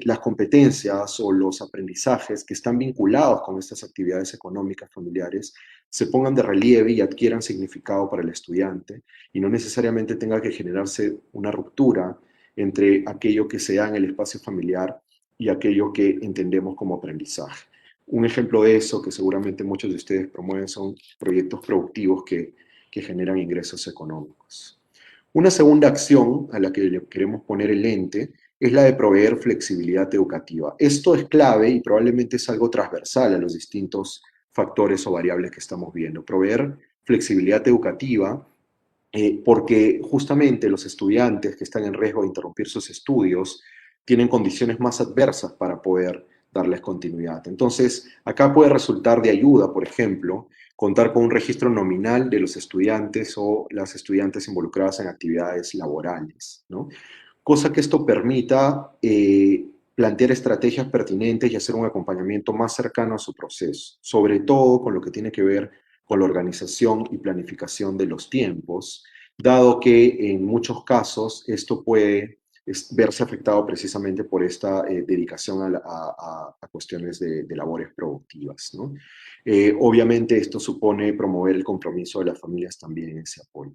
las competencias o los aprendizajes que están vinculados con estas actividades económicas familiares se pongan de relieve y adquieran significado para el estudiante y no necesariamente tenga que generarse una ruptura entre aquello que se da en el espacio familiar y aquello que entendemos como aprendizaje. Un ejemplo de eso, que seguramente muchos de ustedes promueven, son proyectos productivos que generan ingresos económicos. Una segunda acción a la que le queremos poner el lente es la de proveer flexibilidad educativa. Esto es clave y probablemente es algo transversal a los distintos factores o variables que estamos viendo. Proveer flexibilidad educativa porque justamente los estudiantes que están en riesgo de interrumpir sus estudios tienen condiciones más adversas para poder darles continuidad. Entonces, acá puede resultar de ayuda, por ejemplo, contar con un registro nominal de los estudiantes o las estudiantes involucradas en actividades laborales, ¿no? Cosa que esto permita plantear estrategias pertinentes y hacer un acompañamiento más cercano a su proceso, sobre todo con lo que tiene que ver con la organización y planificación de los tiempos, dado que en muchos casos esto puede verse afectado precisamente por esta dedicación a cuestiones de labores productivas, ¿no? Obviamente esto supone promover el compromiso de las familias también en ese apoyo.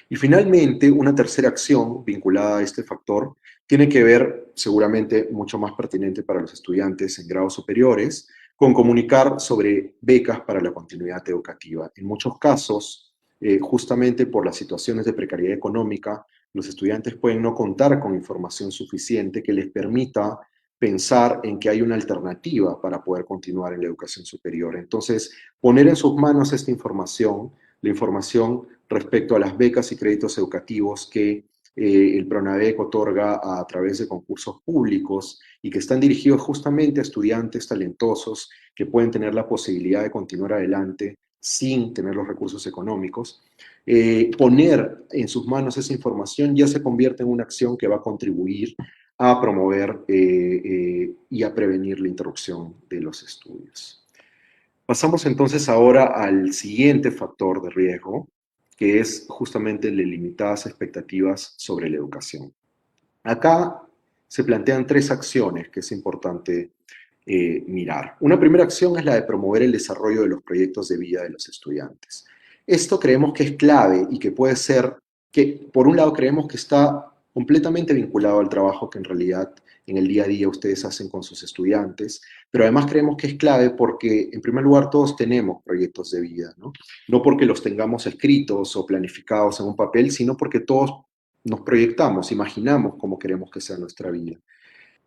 Y finalmente, una tercera acción vinculada a este factor tiene que ver, seguramente mucho más pertinente para los estudiantes en grados superiores, con comunicar sobre becas para la continuidad educativa. En muchos casos, justamente por las situaciones de precariedad económica, los estudiantes pueden no contar con información suficiente que les permita pensar en que hay una alternativa para poder continuar en la educación superior. Entonces, poner en sus manos esta información, la información respecto a las becas y créditos educativos que el PRONADEC otorga a través de concursos públicos y que están dirigidos justamente a estudiantes talentosos que pueden tener la posibilidad de continuar adelante sin tener los recursos económicos. Poner en sus manos esa información ya se convierte en una acción que va a contribuir a promover y a prevenir la interrupción de los estudios. Pasamos entonces ahora al siguiente factor de riesgo, que es justamente el de limitadas expectativas sobre la educación. Acá se plantean tres acciones que es importante mirar. Una primera acción es la de promover el desarrollo de los proyectos de vida de los estudiantes. Esto creemos que es clave y que puede ser que, por un lado, creemos que está completamente vinculado al trabajo que en realidad en el día a día ustedes hacen con sus estudiantes, pero además creemos que es clave porque, en primer lugar, todos tenemos proyectos de vida, ¿no? No porque los tengamos escritos o planificados en un papel, sino porque todos nos proyectamos, imaginamos cómo queremos que sea nuestra vida.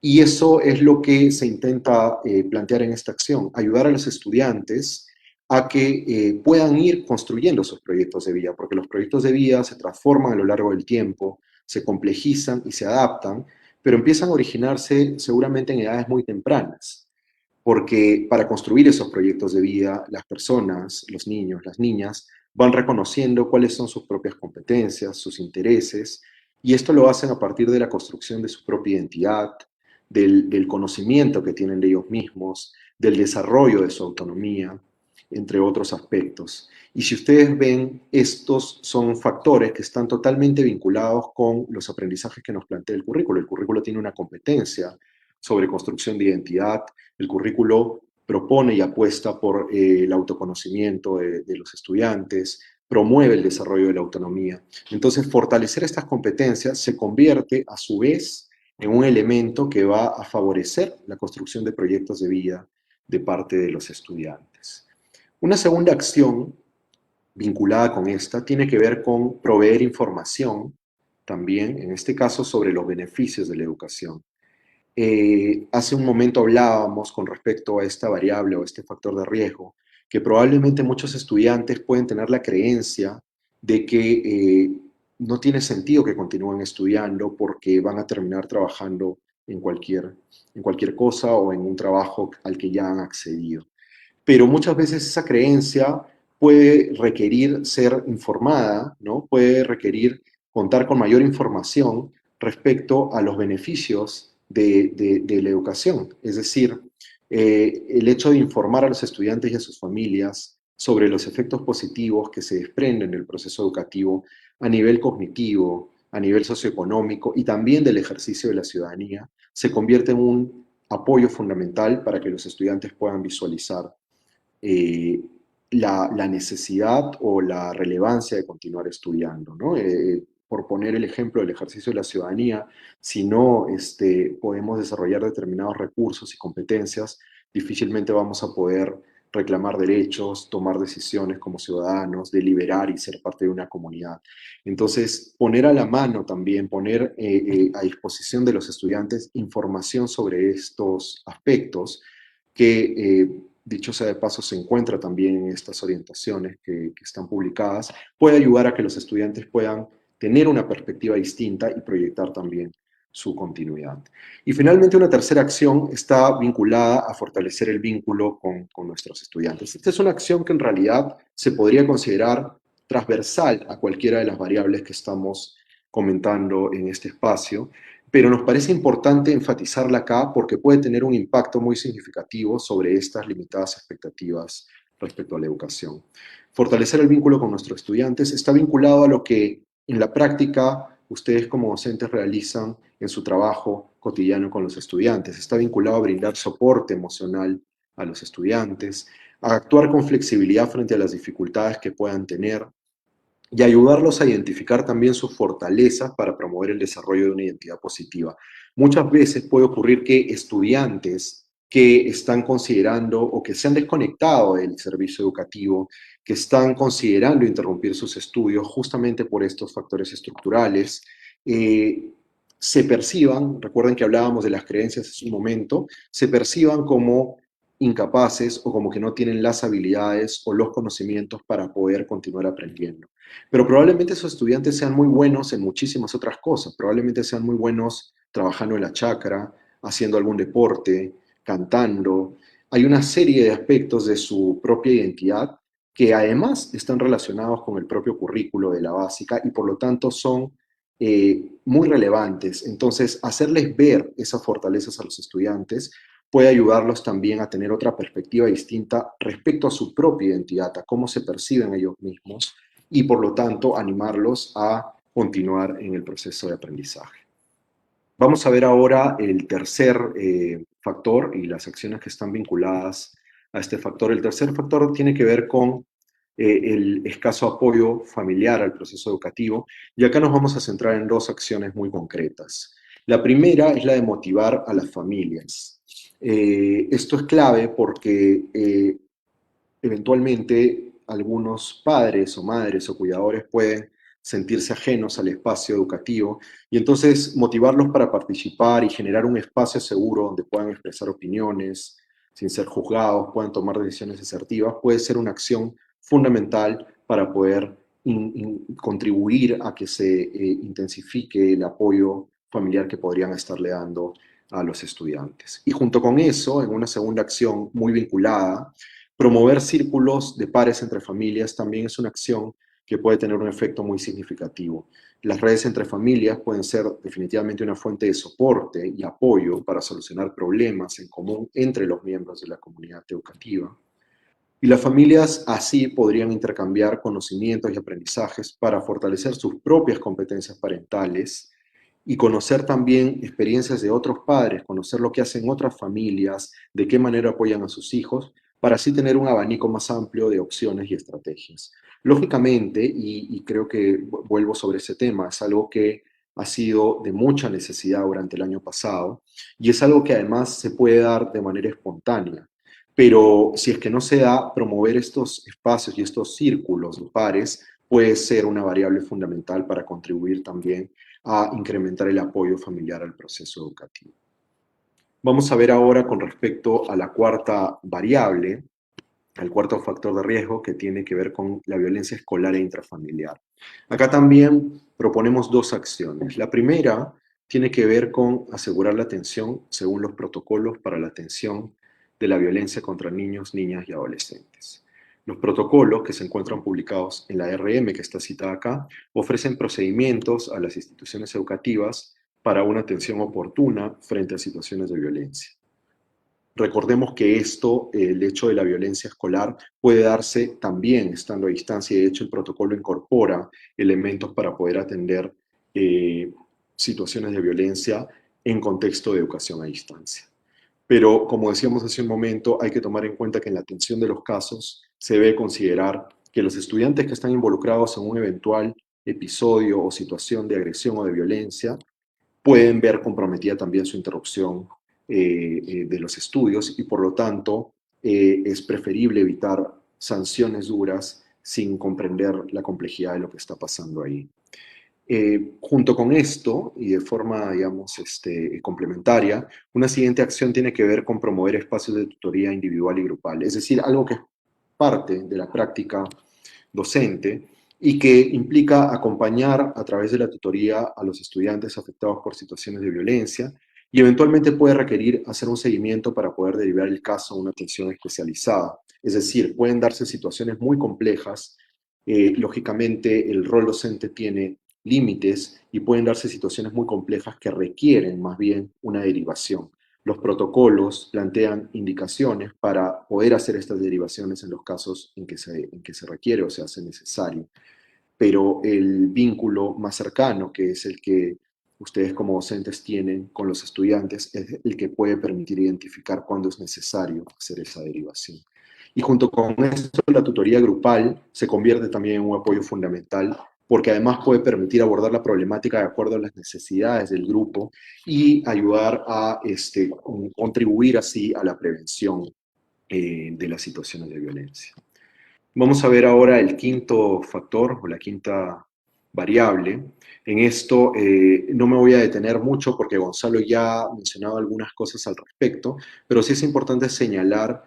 Y eso es lo que se intenta plantear en esta acción, ayudar a los estudiantes a que puedan ir construyendo sus proyectos de vida, porque los proyectos de vida se transforman a lo largo del tiempo, se complejizan y se adaptan, pero empiezan a originarse seguramente en edades muy tempranas, porque para construir esos proyectos de vida, las personas, los niños, las niñas, van reconociendo cuáles son sus propias competencias, sus intereses, y esto lo hacen a partir de la construcción de su propia identidad, del conocimiento que tienen de ellos mismos, del desarrollo de su autonomía, entre otros aspectos. Y si ustedes ven, estos son factores que están totalmente vinculados con los aprendizajes que nos plantea el currículo. El currículo tiene una competencia sobre construcción de identidad, el currículo propone y apuesta por el autoconocimiento de los estudiantes, promueve el desarrollo de la autonomía. Entonces, fortalecer estas competencias se convierte, a su vez, en un elemento que va a favorecer la construcción de proyectos de vida de parte de los estudiantes. Una segunda acción vinculada con esta tiene que ver con proveer información también, en este caso, sobre los beneficios de la educación. Hace un momento hablábamos con respecto a esta variable o este factor de riesgo, que probablemente muchos estudiantes pueden tener la creencia de que no tiene sentido que continúen estudiando porque van a terminar trabajando en cualquier cosa o en un trabajo al que ya han accedido. Pero muchas veces esa creencia puede requerir ser informada, ¿no? Puede requerir contar con mayor información respecto a los beneficios de la educación. Es decir, el hecho de informar a los estudiantes y a sus familias sobre los efectos positivos que se desprenden del proceso educativo a nivel cognitivo, a nivel socioeconómico y también del ejercicio de la ciudadanía, se convierte en un apoyo fundamental para que los estudiantes puedan visualizar eh, la necesidad o la relevancia de continuar estudiando, ¿no? Por poner el ejemplo del ejercicio de la ciudadanía, si no podemos desarrollar determinados recursos y competencias, difícilmente vamos a poder reclamar derechos, tomar decisiones como ciudadanos, deliberar y ser parte de una comunidad. Entonces, poner a la mano también, poner a disposición de los estudiantes información sobre estos aspectos que dicho sea de paso, se encuentra también en estas orientaciones que están publicadas, puede ayudar a que los estudiantes puedan tener una perspectiva distinta y proyectar también su continuidad. Y finalmente, una tercera acción está vinculada a fortalecer el vínculo con nuestros estudiantes. Esta es una acción que en realidad se podría considerar transversal a cualquiera de las variables que estamos comentando en este espacio, pero nos parece importante enfatizarla acá porque puede tener un impacto muy significativo sobre estas limitadas expectativas respecto a la educación. Fortalecer el vínculo con nuestros estudiantes está vinculado a lo que en la práctica ustedes como docentes realizan en su trabajo cotidiano con los estudiantes. Está vinculado a brindar soporte emocional a los estudiantes, a actuar con flexibilidad frente a las dificultades que puedan tener, y ayudarlos a identificar también sus fortalezas para promover el desarrollo de una identidad positiva. Muchas veces puede ocurrir que estudiantes que están considerando o que se han desconectado del servicio educativo, que están considerando interrumpir sus estudios justamente por estos factores estructurales, se perciban, recuerden que hablábamos de las creencias hace un momento, se perciban como incapaces o como que no tienen las habilidades o los conocimientos para poder continuar aprendiendo. Pero probablemente esos estudiantes sean muy buenos en muchísimas otras cosas. Probablemente sean muy buenos trabajando en la chacra, haciendo algún deporte, cantando. Hay una serie de aspectos de su propia identidad que además están relacionados con el propio currículo de la básica y por lo tanto son muy relevantes. Entonces, hacerles ver esas fortalezas a los estudiantes puede ayudarlos también a tener otra perspectiva distinta respecto a su propia identidad, a cómo se perciben ellos mismos y por lo tanto animarlos a continuar en el proceso de aprendizaje. Vamos a ver ahora el tercer factor y las acciones que están vinculadas a este factor. El tercer factor tiene que ver con el escaso apoyo familiar al proceso educativo y acá nos vamos a centrar en dos acciones muy concretas. La primera es la de motivar a las familias. Esto es clave porque eventualmente algunos padres o madres o cuidadores pueden sentirse ajenos al espacio educativo y entonces motivarlos para participar y generar un espacio seguro donde puedan expresar opiniones sin ser juzgados, puedan tomar decisiones asertivas, puede ser una acción fundamental para poder contribuir a que se intensifique el apoyo familiar que podrían estarle dando a los estudiantes. Y junto con eso, en una segunda acción muy vinculada, promover círculos de pares entre familias también es una acción que puede tener un efecto muy significativo. Las redes entre familias pueden ser definitivamente una fuente de soporte y apoyo para solucionar problemas en común entre los miembros de la comunidad educativa. Y las familias así podrían intercambiar conocimientos y aprendizajes para fortalecer sus propias competencias parentales y conocer también experiencias de otros padres, conocer lo que hacen otras familias, de qué manera apoyan a sus hijos, para así tener un abanico más amplio de opciones y estrategias. Lógicamente, y creo que vuelvo sobre ese tema, es algo que ha sido de mucha necesidad durante el año pasado y es algo que además se puede dar de manera espontánea. Pero si es que no se da, promover estos espacios y estos círculos de pares puede ser una variable fundamental para contribuir también a incrementar el apoyo familiar al proceso educativo. Vamos a ver ahora con respecto a la cuarta variable, al cuarto factor de riesgo que tiene que ver con la violencia escolar e intrafamiliar. Acá también proponemos dos acciones. La primera tiene que ver con asegurar la atención según los protocolos para la atención de la violencia contra niños, niñas y adolescentes. Los protocolos que se encuentran publicados en la RM que está citada acá ofrecen procedimientos a las instituciones educativas para una atención oportuna frente a situaciones de violencia. Recordemos que esto, el hecho de la violencia escolar, puede darse también estando a distancia y de hecho el protocolo incorpora elementos para poder atender situaciones de violencia en contexto de educación a distancia. Pero como decíamos hace un momento, hay que tomar en cuenta que en la atención de los casos se debe considerar que los estudiantes que están involucrados en un eventual episodio o situación de agresión o de violencia pueden ver comprometida también su interrupción de los estudios y por lo tanto es preferible evitar sanciones duras sin comprender la complejidad de lo que está pasando ahí. Junto con esto, y de forma, digamos, complementaria, una siguiente acción tiene que ver con promover espacios de tutoría individual y grupal, es decir, algo que es parte de la práctica docente y que implica acompañar a través de la tutoría a los estudiantes afectados por situaciones de violencia y eventualmente puede requerir hacer un seguimiento para poder derivar el caso a una atención especializada. Es decir, pueden darse situaciones muy complejas. Lógicamente, el rol docente tiene límites y pueden darse situaciones muy complejas que requieren más bien una derivación. Los protocolos plantean indicaciones para poder hacer estas derivaciones en los casos en que se requiere o se hace necesario. Pero el vínculo más cercano, que es el que ustedes como docentes tienen con los estudiantes, es el que puede permitir identificar cuándo es necesario hacer esa derivación. Y junto con esto, la tutoría grupal se convierte también en un apoyo fundamental porque además puede permitir abordar la problemática de acuerdo a las necesidades del grupo y ayudar a contribuir así a la prevención de las situaciones de violencia. Vamos a ver ahora el quinto factor o la quinta variable. En esto no me voy a detener mucho porque Gonzalo ya ha mencionado algunas cosas al respecto, pero sí es importante señalar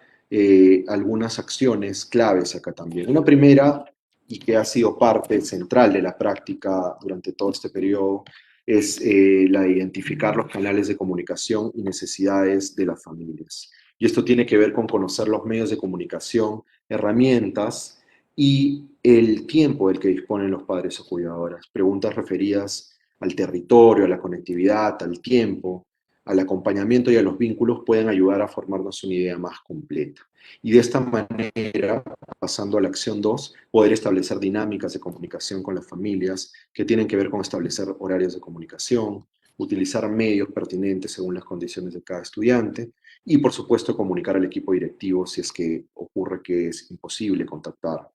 algunas acciones claves acá también. Una primera, y que ha sido parte central de la práctica durante todo este periodo, es la de identificar los canales de comunicación y necesidades de las familias. Y esto tiene que ver con conocer los medios de comunicación, herramientas y el tiempo del que disponen los padres o cuidadoras. Preguntas referidas al territorio, a la conectividad, al tiempo, al acompañamiento y a los vínculos pueden ayudar a formarnos una idea más completa. Y de esta manera, pasando a la acción 2, poder establecer dinámicas de comunicación con las familias que tienen que ver con establecer horarios de comunicación, utilizar medios pertinentes según las condiciones de cada estudiante y, por supuesto, comunicar al equipo directivo si es que ocurre que es imposible contactar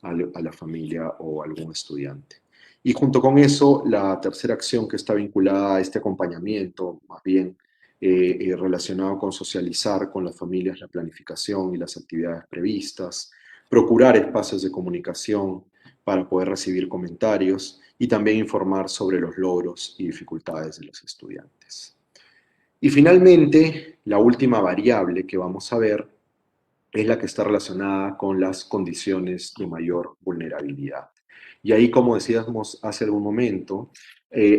a la familia o a algún estudiante. Y junto con eso, la tercera acción que está vinculada a este acompañamiento, más bien relacionado con socializar con las familias la planificación y las actividades previstas, procurar espacios de comunicación para poder recibir comentarios y también informar sobre los logros y dificultades de los estudiantes. Y finalmente, la última variable que vamos a ver es la que está relacionada con las condiciones de mayor vulnerabilidad. Y ahí, como decíamos hace algún momento,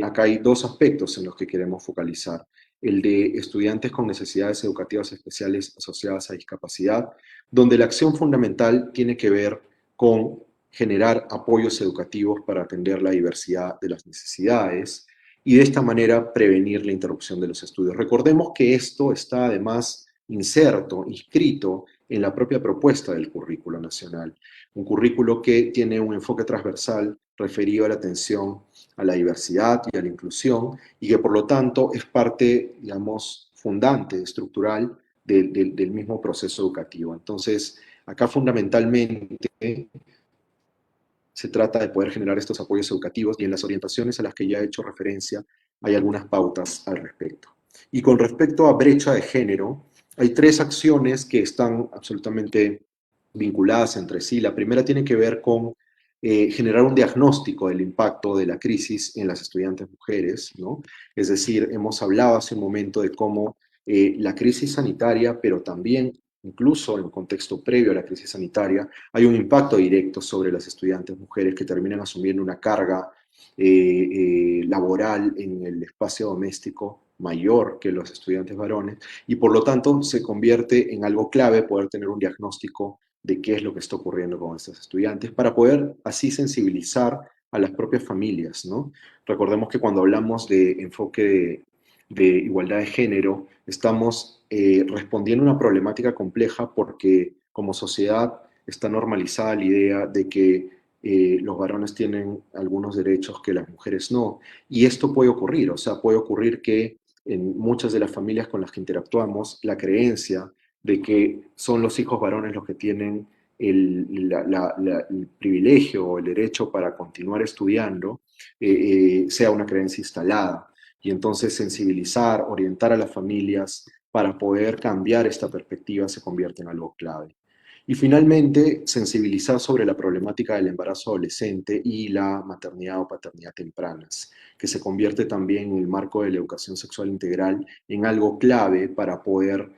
Acá hay dos aspectos en los que queremos focalizar. El de estudiantes con necesidades educativas especiales asociadas a discapacidad, donde la acción fundamental tiene que ver con generar apoyos educativos para atender la diversidad de las necesidades y de esta manera prevenir la interrupción de los estudios. Recordemos que esto está además inscrito en la propia propuesta del currículo nacional, un currículo que tiene un enfoque transversal referido a la atención a la diversidad y a la inclusión, y que por lo tanto es parte, digamos, fundante, estructural del mismo proceso educativo. Entonces, acá fundamentalmente se trata de poder generar estos apoyos educativos y en las orientaciones a las que ya he hecho referencia hay algunas pautas al respecto. Y con respecto a brecha de género, hay tres acciones que están absolutamente vinculadas entre sí. La primera tiene que ver con generar un diagnóstico del impacto de la crisis en las estudiantes mujeres, ¿no? Es decir, hemos hablado hace un momento de cómo la crisis sanitaria, pero también incluso en contexto previo a la crisis sanitaria, hay un impacto directo sobre las estudiantes mujeres que terminan asumiendo una carga laboral en el espacio doméstico mayor que los estudiantes varones y por lo tanto se convierte en algo clave poder tener un diagnóstico de qué es lo que está ocurriendo con estos estudiantes para poder así sensibilizar a las propias familias, ¿no? Recordemos que cuando hablamos de enfoque de igualdad de género, estamos respondiendo a una problemática compleja porque como sociedad está normalizada la idea de que los varones tienen algunos derechos que las mujeres no. Y esto puede ocurrir, o sea, puede ocurrir que en muchas de las familias con las que interactuamos, la creencia de que son los hijos varones los que tienen el privilegio o el derecho para continuar estudiando, sea una creencia instalada. Y entonces sensibilizar, orientar a las familias para poder cambiar esta perspectiva se convierte en algo clave. Y finalmente, sensibilizar sobre la problemática del embarazo adolescente y la maternidad o paternidad tempranas, que se convierte también en el marco de la educación sexual integral en algo clave para poder,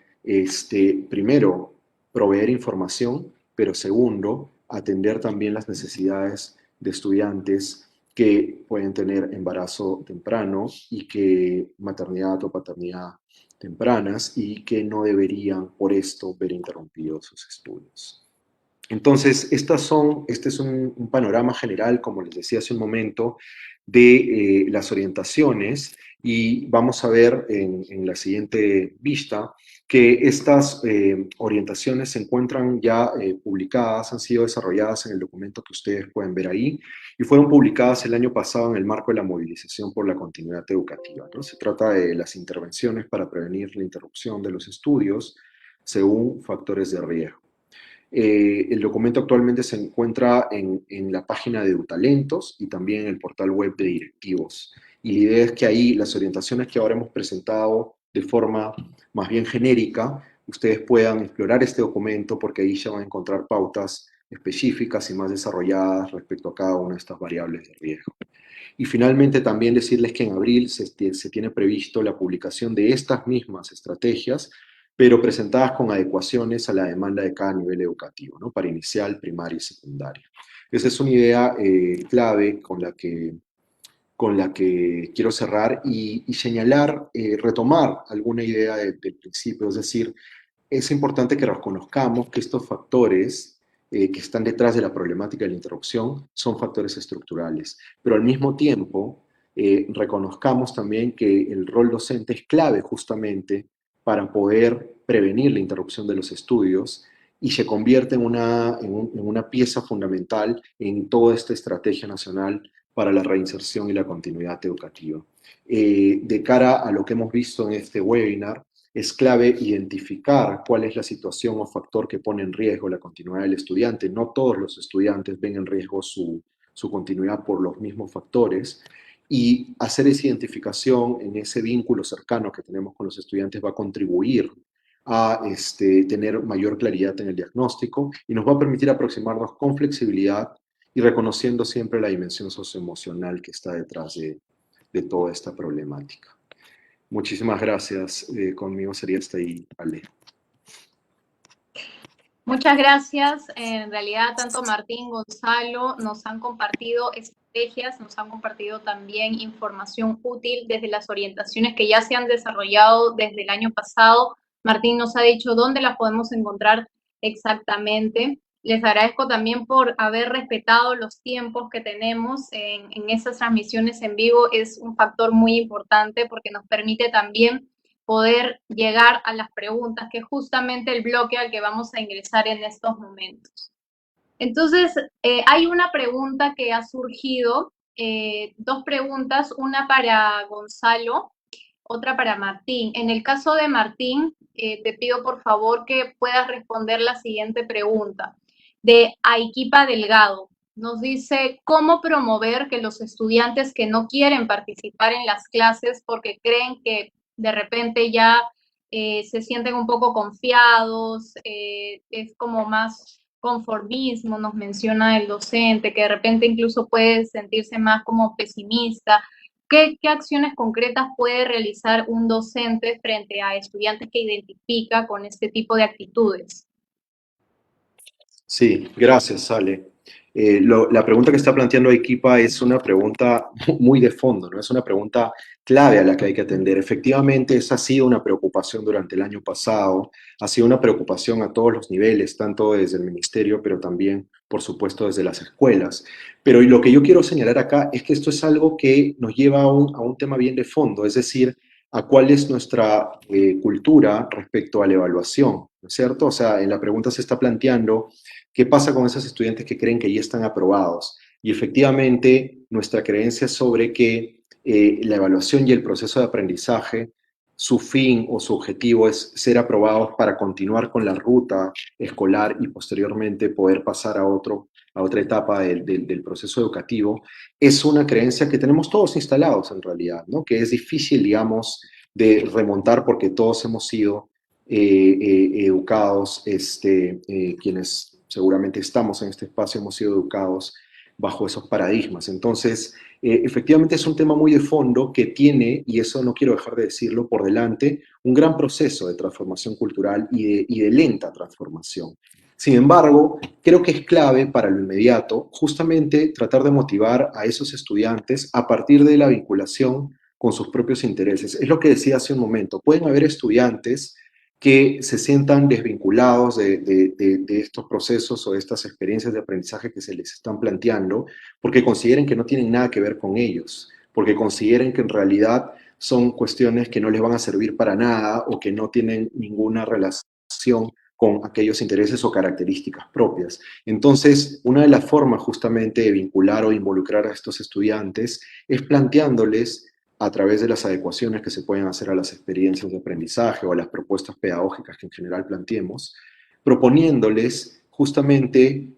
primero, proveer información, pero segundo, atender también las necesidades de estudiantes que pueden tener embarazo temprano y que maternidad o paternidad tempranas y que no deberían por esto ver interrumpidos sus estudios. Entonces, este es un panorama general, como les decía hace un momento, de las orientaciones y vamos a ver en la siguiente vista que estas orientaciones se encuentran ya publicadas, han sido desarrolladas en el documento que ustedes pueden ver ahí y fueron publicadas el año pasado en el marco de la movilización por la continuidad educativa, ¿no? Se trata de las intervenciones para prevenir la interrupción de los estudios según factores de riesgo. El documento actualmente se encuentra en la página de Edutalentos y también en el portal web de directivos. Y la idea es que ahí las orientaciones que ahora hemos presentado de forma más bien genérica, ustedes puedan explorar este documento porque ahí ya van a encontrar pautas específicas y más desarrolladas respecto a cada una de estas variables de riesgo. Y finalmente también decirles que en abril se tiene previsto la publicación de estas mismas estrategias, pero presentadas con adecuaciones a la demanda de cada nivel educativo, ¿no? Para inicial, primaria y secundaria. Esa es una idea clave con la que quiero cerrar y señalar, retomar alguna idea del principio, es decir, es importante que reconozcamos que estos factores que están detrás de la problemática de la interrupción son factores estructurales, pero al mismo tiempo reconozcamos también que el rol docente es clave justamente para poder prevenir la interrupción de los estudios y se convierte en una pieza fundamental en toda esta estrategia nacional para la reinserción y la continuidad educativa. De cara a lo que hemos visto en este webinar, es clave identificar cuál es la situación o factor que pone en riesgo la continuidad del estudiante. No todos los estudiantes ven en riesgo su continuidad por los mismos factores y hacer esa identificación en ese vínculo cercano que tenemos con los estudiantes va a contribuir a tener mayor claridad en el diagnóstico y nos va a permitir aproximarnos con flexibilidad y reconociendo siempre la dimensión socioemocional que está detrás de toda esta problemática. Muchísimas gracias. Conmigo sería hasta ahí, Ale. Muchas gracias. En realidad, tanto Martín, Gonzalo nos han compartido estrategias, nos han compartido también información útil desde las orientaciones que ya se han desarrollado desde el año pasado. Martín nos ha dicho dónde las podemos encontrar exactamente. Les agradezco también por haber respetado los tiempos que tenemos en esas transmisiones en vivo. Es un factor muy importante porque nos permite también poder llegar a las preguntas, que es justamente el bloque al que vamos a ingresar en estos momentos. Entonces, hay una pregunta que ha surgido, dos preguntas, una para Gonzalo, otra para Martín. En el caso de Martín, te pido por favor que puedas responder la siguiente pregunta. De Aikipa Delgado, nos dice, ¿cómo promover que los estudiantes que no quieren participar en las clases porque creen que de repente ya se sienten un poco confiados, es como más conformismo, nos menciona el docente, que de repente incluso puede sentirse más como pesimista? ¿Qué acciones concretas puede realizar un docente frente a estudiantes que identifica con este tipo de actitudes? Sí, gracias, Ale. La pregunta que está planteando Equipa es una pregunta muy de fondo, ¿no? Es una pregunta clave a la que hay que atender. Efectivamente, esa ha sido una preocupación durante el año pasado, ha sido una preocupación a todos los niveles, tanto desde el ministerio, pero también, por supuesto, desde las escuelas. Pero lo que yo quiero señalar acá es que esto es algo que nos lleva a un tema bien de fondo, es decir, a cuál es nuestra cultura respecto a la evaluación, ¿no es cierto? O sea, en la pregunta se está planteando ¿qué pasa con esos estudiantes que creen que ya están aprobados? Y efectivamente, nuestra creencia sobre que la evaluación y el proceso de aprendizaje, su fin o su objetivo es ser aprobados para continuar con la ruta escolar y posteriormente poder pasar a otra etapa del proceso educativo, es una creencia que tenemos todos instalados en realidad, ¿no? Que es difícil, digamos, de remontar porque todos hemos sido educados, quienes seguramente estamos en este espacio, hemos sido educados bajo esos paradigmas. Entonces, efectivamente es un tema muy de fondo que tiene, y eso no quiero dejar de decirlo, por delante, un gran proceso de transformación cultural y de lenta transformación. Sin embargo, creo que es clave para lo inmediato justamente tratar de motivar a esos estudiantes a partir de la vinculación con sus propios intereses. Es lo que decía hace un momento. Pueden haber estudiantes que se sientan desvinculados de estos procesos o de estas experiencias de aprendizaje que se les están planteando, porque consideren que no tienen nada que ver con ellos, porque consideren que en realidad son cuestiones que no les van a servir para nada o que no tienen ninguna relación con aquellos intereses o características propias. Entonces, una de las formas justamente de vincular o involucrar a estos estudiantes es planteándoles a través de las adecuaciones que se pueden hacer a las experiencias de aprendizaje o a las propuestas pedagógicas que en general planteemos, proponiéndoles justamente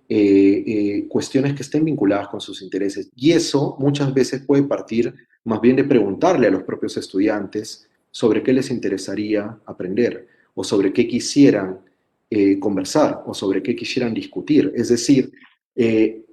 cuestiones que estén vinculadas con sus intereses. Y eso muchas veces puede partir más bien de preguntarle a los propios estudiantes sobre qué les interesaría aprender o sobre qué quisieran conversar o sobre qué quisieran discutir. Es decir,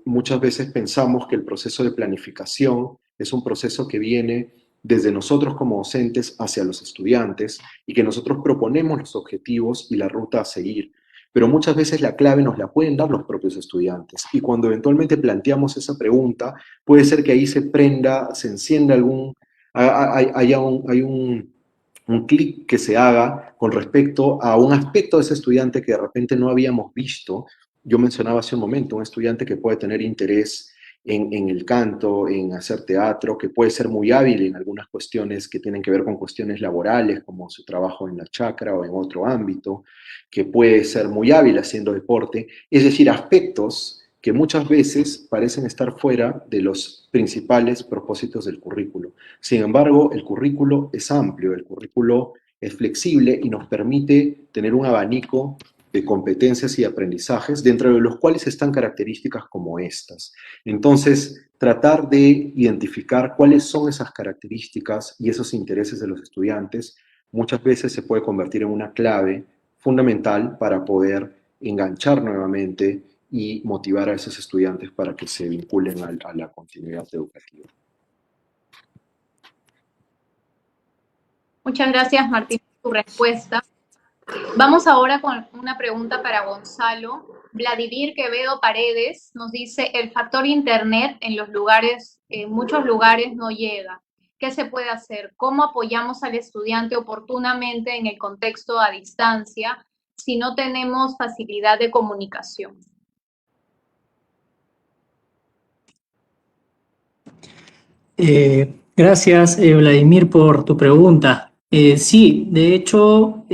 muchas veces pensamos que el proceso de planificación es un proceso que viene desde nosotros como docentes hacia los estudiantes y que nosotros proponemos los objetivos y la ruta a seguir. Pero muchas veces la clave nos la pueden dar los propios estudiantes. Y cuando eventualmente planteamos esa pregunta, puede ser que ahí se prenda, se encienda hay un clic que se haga con respecto a un aspecto de ese estudiante que de repente no habíamos visto. Yo mencionaba hace un momento un estudiante que puede tener interés en el canto, en hacer teatro, que puede ser muy hábil en algunas cuestiones que tienen que ver con cuestiones laborales, como su trabajo en la chacra o en otro ámbito, que puede ser muy hábil haciendo deporte, es decir, aspectos que muchas veces parecen estar fuera de los principales propósitos del currículo. Sin embargo, el currículo es amplio, el currículo es flexible y nos permite tener un abanico de competencias y aprendizajes, dentro de los cuales están características como estas. Entonces, tratar de identificar cuáles son esas características y esos intereses de los estudiantes muchas veces se puede convertir en una clave fundamental para poder enganchar nuevamente y motivar a esos estudiantes para que se vinculen a la continuidad educativa. Muchas gracias, Martín, por tu respuesta. Vamos ahora con una pregunta para Gonzalo. Vladimir Quevedo Paredes nos dice, el factor internet en los lugares, en muchos lugares no llega. ¿Qué se puede hacer? ¿Cómo apoyamos al estudiante oportunamente en el contexto a distancia si no tenemos facilidad de comunicación? Gracias, Vladimir, por tu pregunta. Sí, de hecho,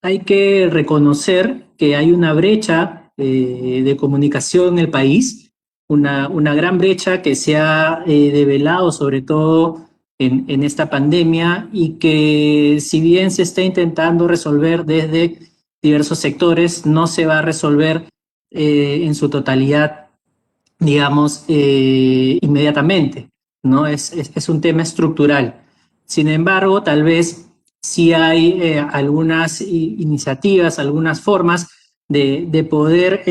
hay que reconocer que hay una brecha de comunicación en el país, una gran brecha que se ha develado sobre todo en esta pandemia y que si bien se está intentando resolver desde diversos sectores, no se va a resolver en su totalidad, digamos, inmediatamente, ¿no? Es un tema estructural. Sin embargo, tal vez sí hay algunas iniciativas, algunas formas de poder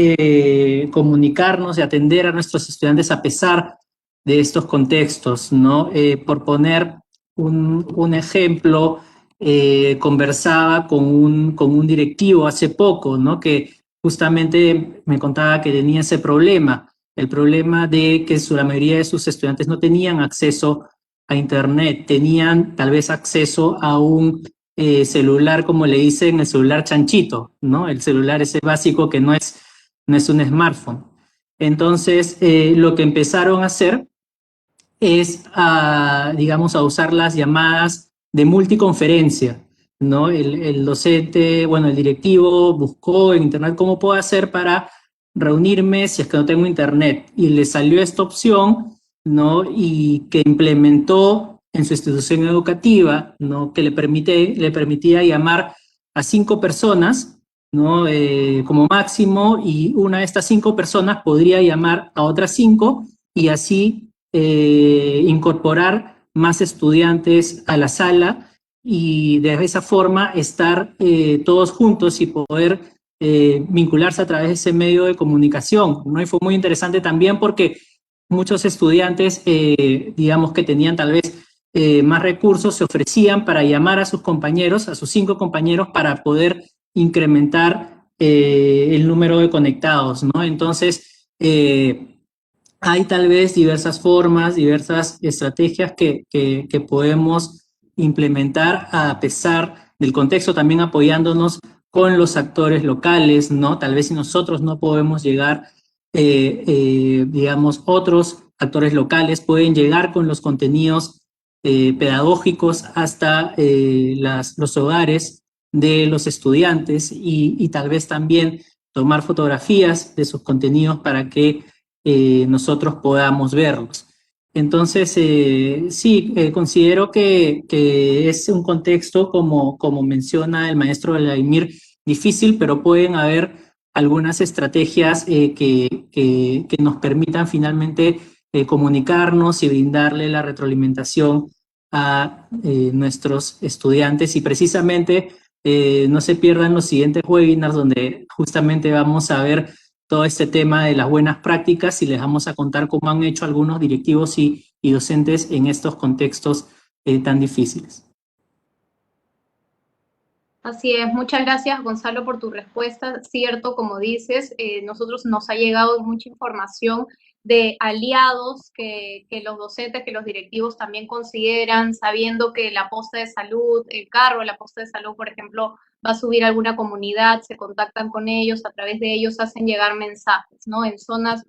comunicarnos y atender a nuestros estudiantes a pesar de estos contextos, ¿no? Por poner un ejemplo, conversaba con un directivo hace poco, ¿no? Que justamente me contaba que tenía ese problema, el problema de que la mayoría de sus estudiantes no tenían acceso a Internet, tenían tal vez acceso a un celular, como le dicen, el celular chanchito, ¿no? El celular ese básico que no es un smartphone. Entonces, lo que empezaron a hacer es, digamos, a usar las llamadas de multiconferencia, ¿no? El docente, bueno, el directivo buscó en Internet cómo puedo hacer para reunirme si es que no tengo Internet. Y le salió esta opción, ¿no? Y que implementó en su institución educativa, ¿no? Que le permitía llamar a 5 personas, ¿no? Como máximo, y una de estas 5 personas podría llamar a otras 5 y así incorporar más estudiantes a la sala y de esa forma estar todos juntos y poder vincularse a través de ese medio de comunicación, ¿no? Y fue muy interesante también porque muchos estudiantes, digamos que tenían tal vez más recursos, se ofrecían para llamar a sus compañeros, a sus 5 compañeros, para poder incrementar el número de conectados, ¿no? Entonces, hay tal vez diversas formas, diversas estrategias que podemos implementar a pesar del contexto, también apoyándonos con los actores locales, ¿no? Tal vez si nosotros no podemos llegar, digamos, otros actores locales pueden llegar con los contenidos pedagógicos hasta los hogares de los estudiantes y tal vez también tomar fotografías de sus contenidos para que nosotros podamos verlos. Entonces, sí, considero que es un contexto, como menciona el maestro Vladimir, difícil, pero pueden haber algunas estrategias que nos permitan finalmente comunicarnos y brindarle la retroalimentación a nuestros estudiantes y precisamente no se pierdan los siguientes webinars donde justamente vamos a ver todo este tema de las buenas prácticas y les vamos a contar cómo han hecho algunos directivos y docentes en estos contextos tan difíciles. Así es, muchas gracias Gonzalo por tu respuesta. Cierto, como dices, nosotros nos ha llegado mucha información de aliados que los docentes, que los directivos también consideran, sabiendo que la posta de salud, el carro, la posta de salud, por ejemplo, va a subir a alguna comunidad, se contactan con ellos, a través de ellos hacen llegar mensajes, ¿no? En zonas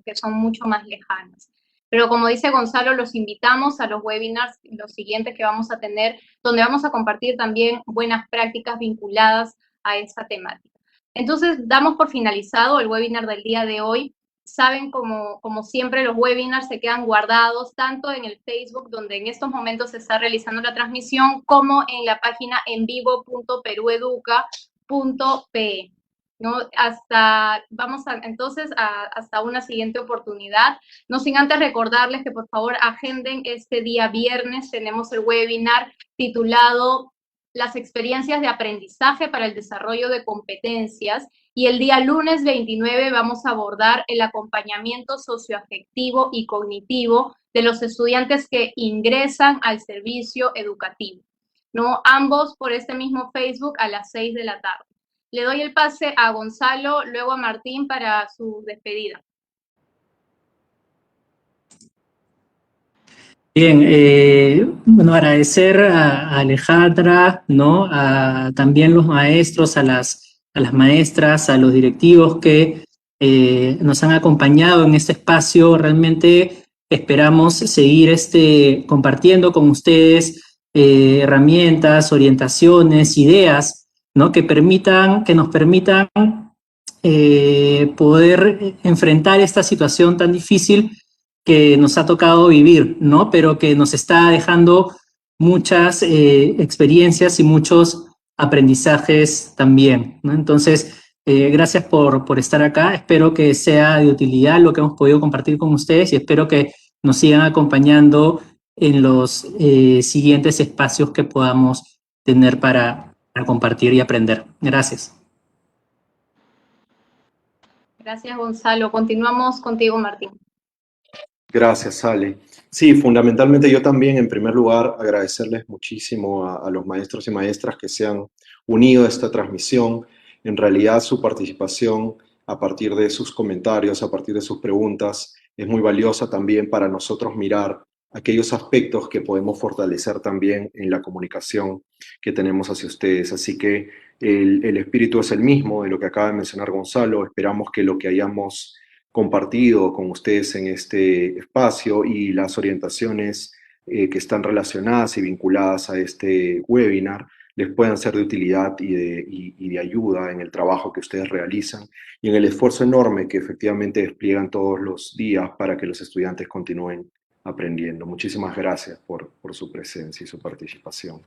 que son mucho más lejanas. Pero como dice Gonzalo, los invitamos a los webinars, los siguientes que vamos a tener, donde vamos a compartir también buenas prácticas vinculadas a esta temática. Entonces, damos por finalizado el webinar del día de hoy. Saben, como siempre, los webinars se quedan guardados tanto en el Facebook, donde en estos momentos se está realizando la transmisión, como en la página envivo.perueduca.pe. ¿No? Entonces hasta una siguiente oportunidad. No sin antes recordarles que por favor agenden este día viernes, tenemos el webinar titulado Las experiencias de aprendizaje para el desarrollo de competencias, y el día lunes 29 vamos a abordar el acompañamiento socioafectivo y cognitivo de los estudiantes que ingresan al servicio educativo. ¿no? Ambos por este mismo Facebook a las 6 de la tarde. Le doy el pase a Gonzalo, luego a Martín para su despedida. Bien, bueno, agradecer a Alejandra, ¿no? A también los maestros, a las maestras, a los directivos que nos han acompañado en este espacio. Realmente esperamos seguir compartiendo con ustedes herramientas, orientaciones, ideas, ¿no? Que nos permitan poder enfrentar esta situación tan difícil que nos ha tocado vivir, ¿no? Pero que nos está dejando muchas experiencias y muchos aprendizajes también, ¿no? Entonces, gracias por estar acá. Espero que sea de utilidad lo que hemos podido compartir con ustedes y espero que nos sigan acompañando en los siguientes espacios que podamos tener para compartir y aprender. Gracias. Gracias, Gonzalo. Continuamos contigo, Martín. Gracias, Ale. Sí, fundamentalmente yo también, en primer lugar, agradecerles muchísimo a los maestros y maestras que se han unido a esta transmisión. En realidad, su participación a partir de sus comentarios, a partir de sus preguntas, es muy valiosa también para nosotros mirar aquellos aspectos que podemos fortalecer también en la comunicación que tenemos hacia ustedes. Así que el espíritu es el mismo de lo que acaba de mencionar Gonzalo. Esperamos que lo que hayamos compartido con ustedes en este espacio y las orientaciones que están relacionadas y vinculadas a este webinar les puedan ser de utilidad y de ayuda en el trabajo que ustedes realizan y en el esfuerzo enorme que efectivamente despliegan todos los días para que los estudiantes continúen aprendiendo. Muchísimas gracias por su presencia y su participación.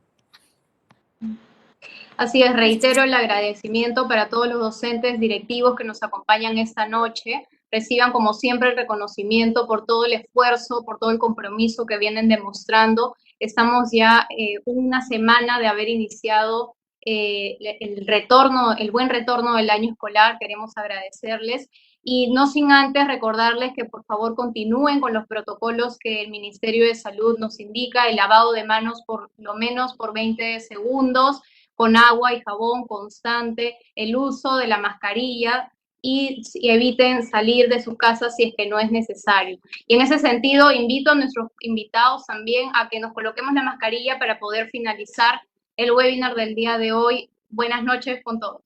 Así es, reitero el agradecimiento para todos los docentes directivos que nos acompañan esta noche. Reciban como siempre el reconocimiento por todo el esfuerzo, por todo el compromiso que vienen demostrando. Estamos ya una semana de haber iniciado el buen retorno del año escolar. Queremos agradecerles y no sin antes recordarles que por favor continúen con los protocolos que el Ministerio de Salud nos indica, el lavado de manos por lo menos por 20 segundos, con agua y jabón constante, el uso de la mascarilla y eviten salir de su casa si es que no es necesario. Y en ese sentido, invito a nuestros invitados también a que nos coloquemos la mascarilla para poder finalizar el webinar del día de hoy. Buenas noches con todos.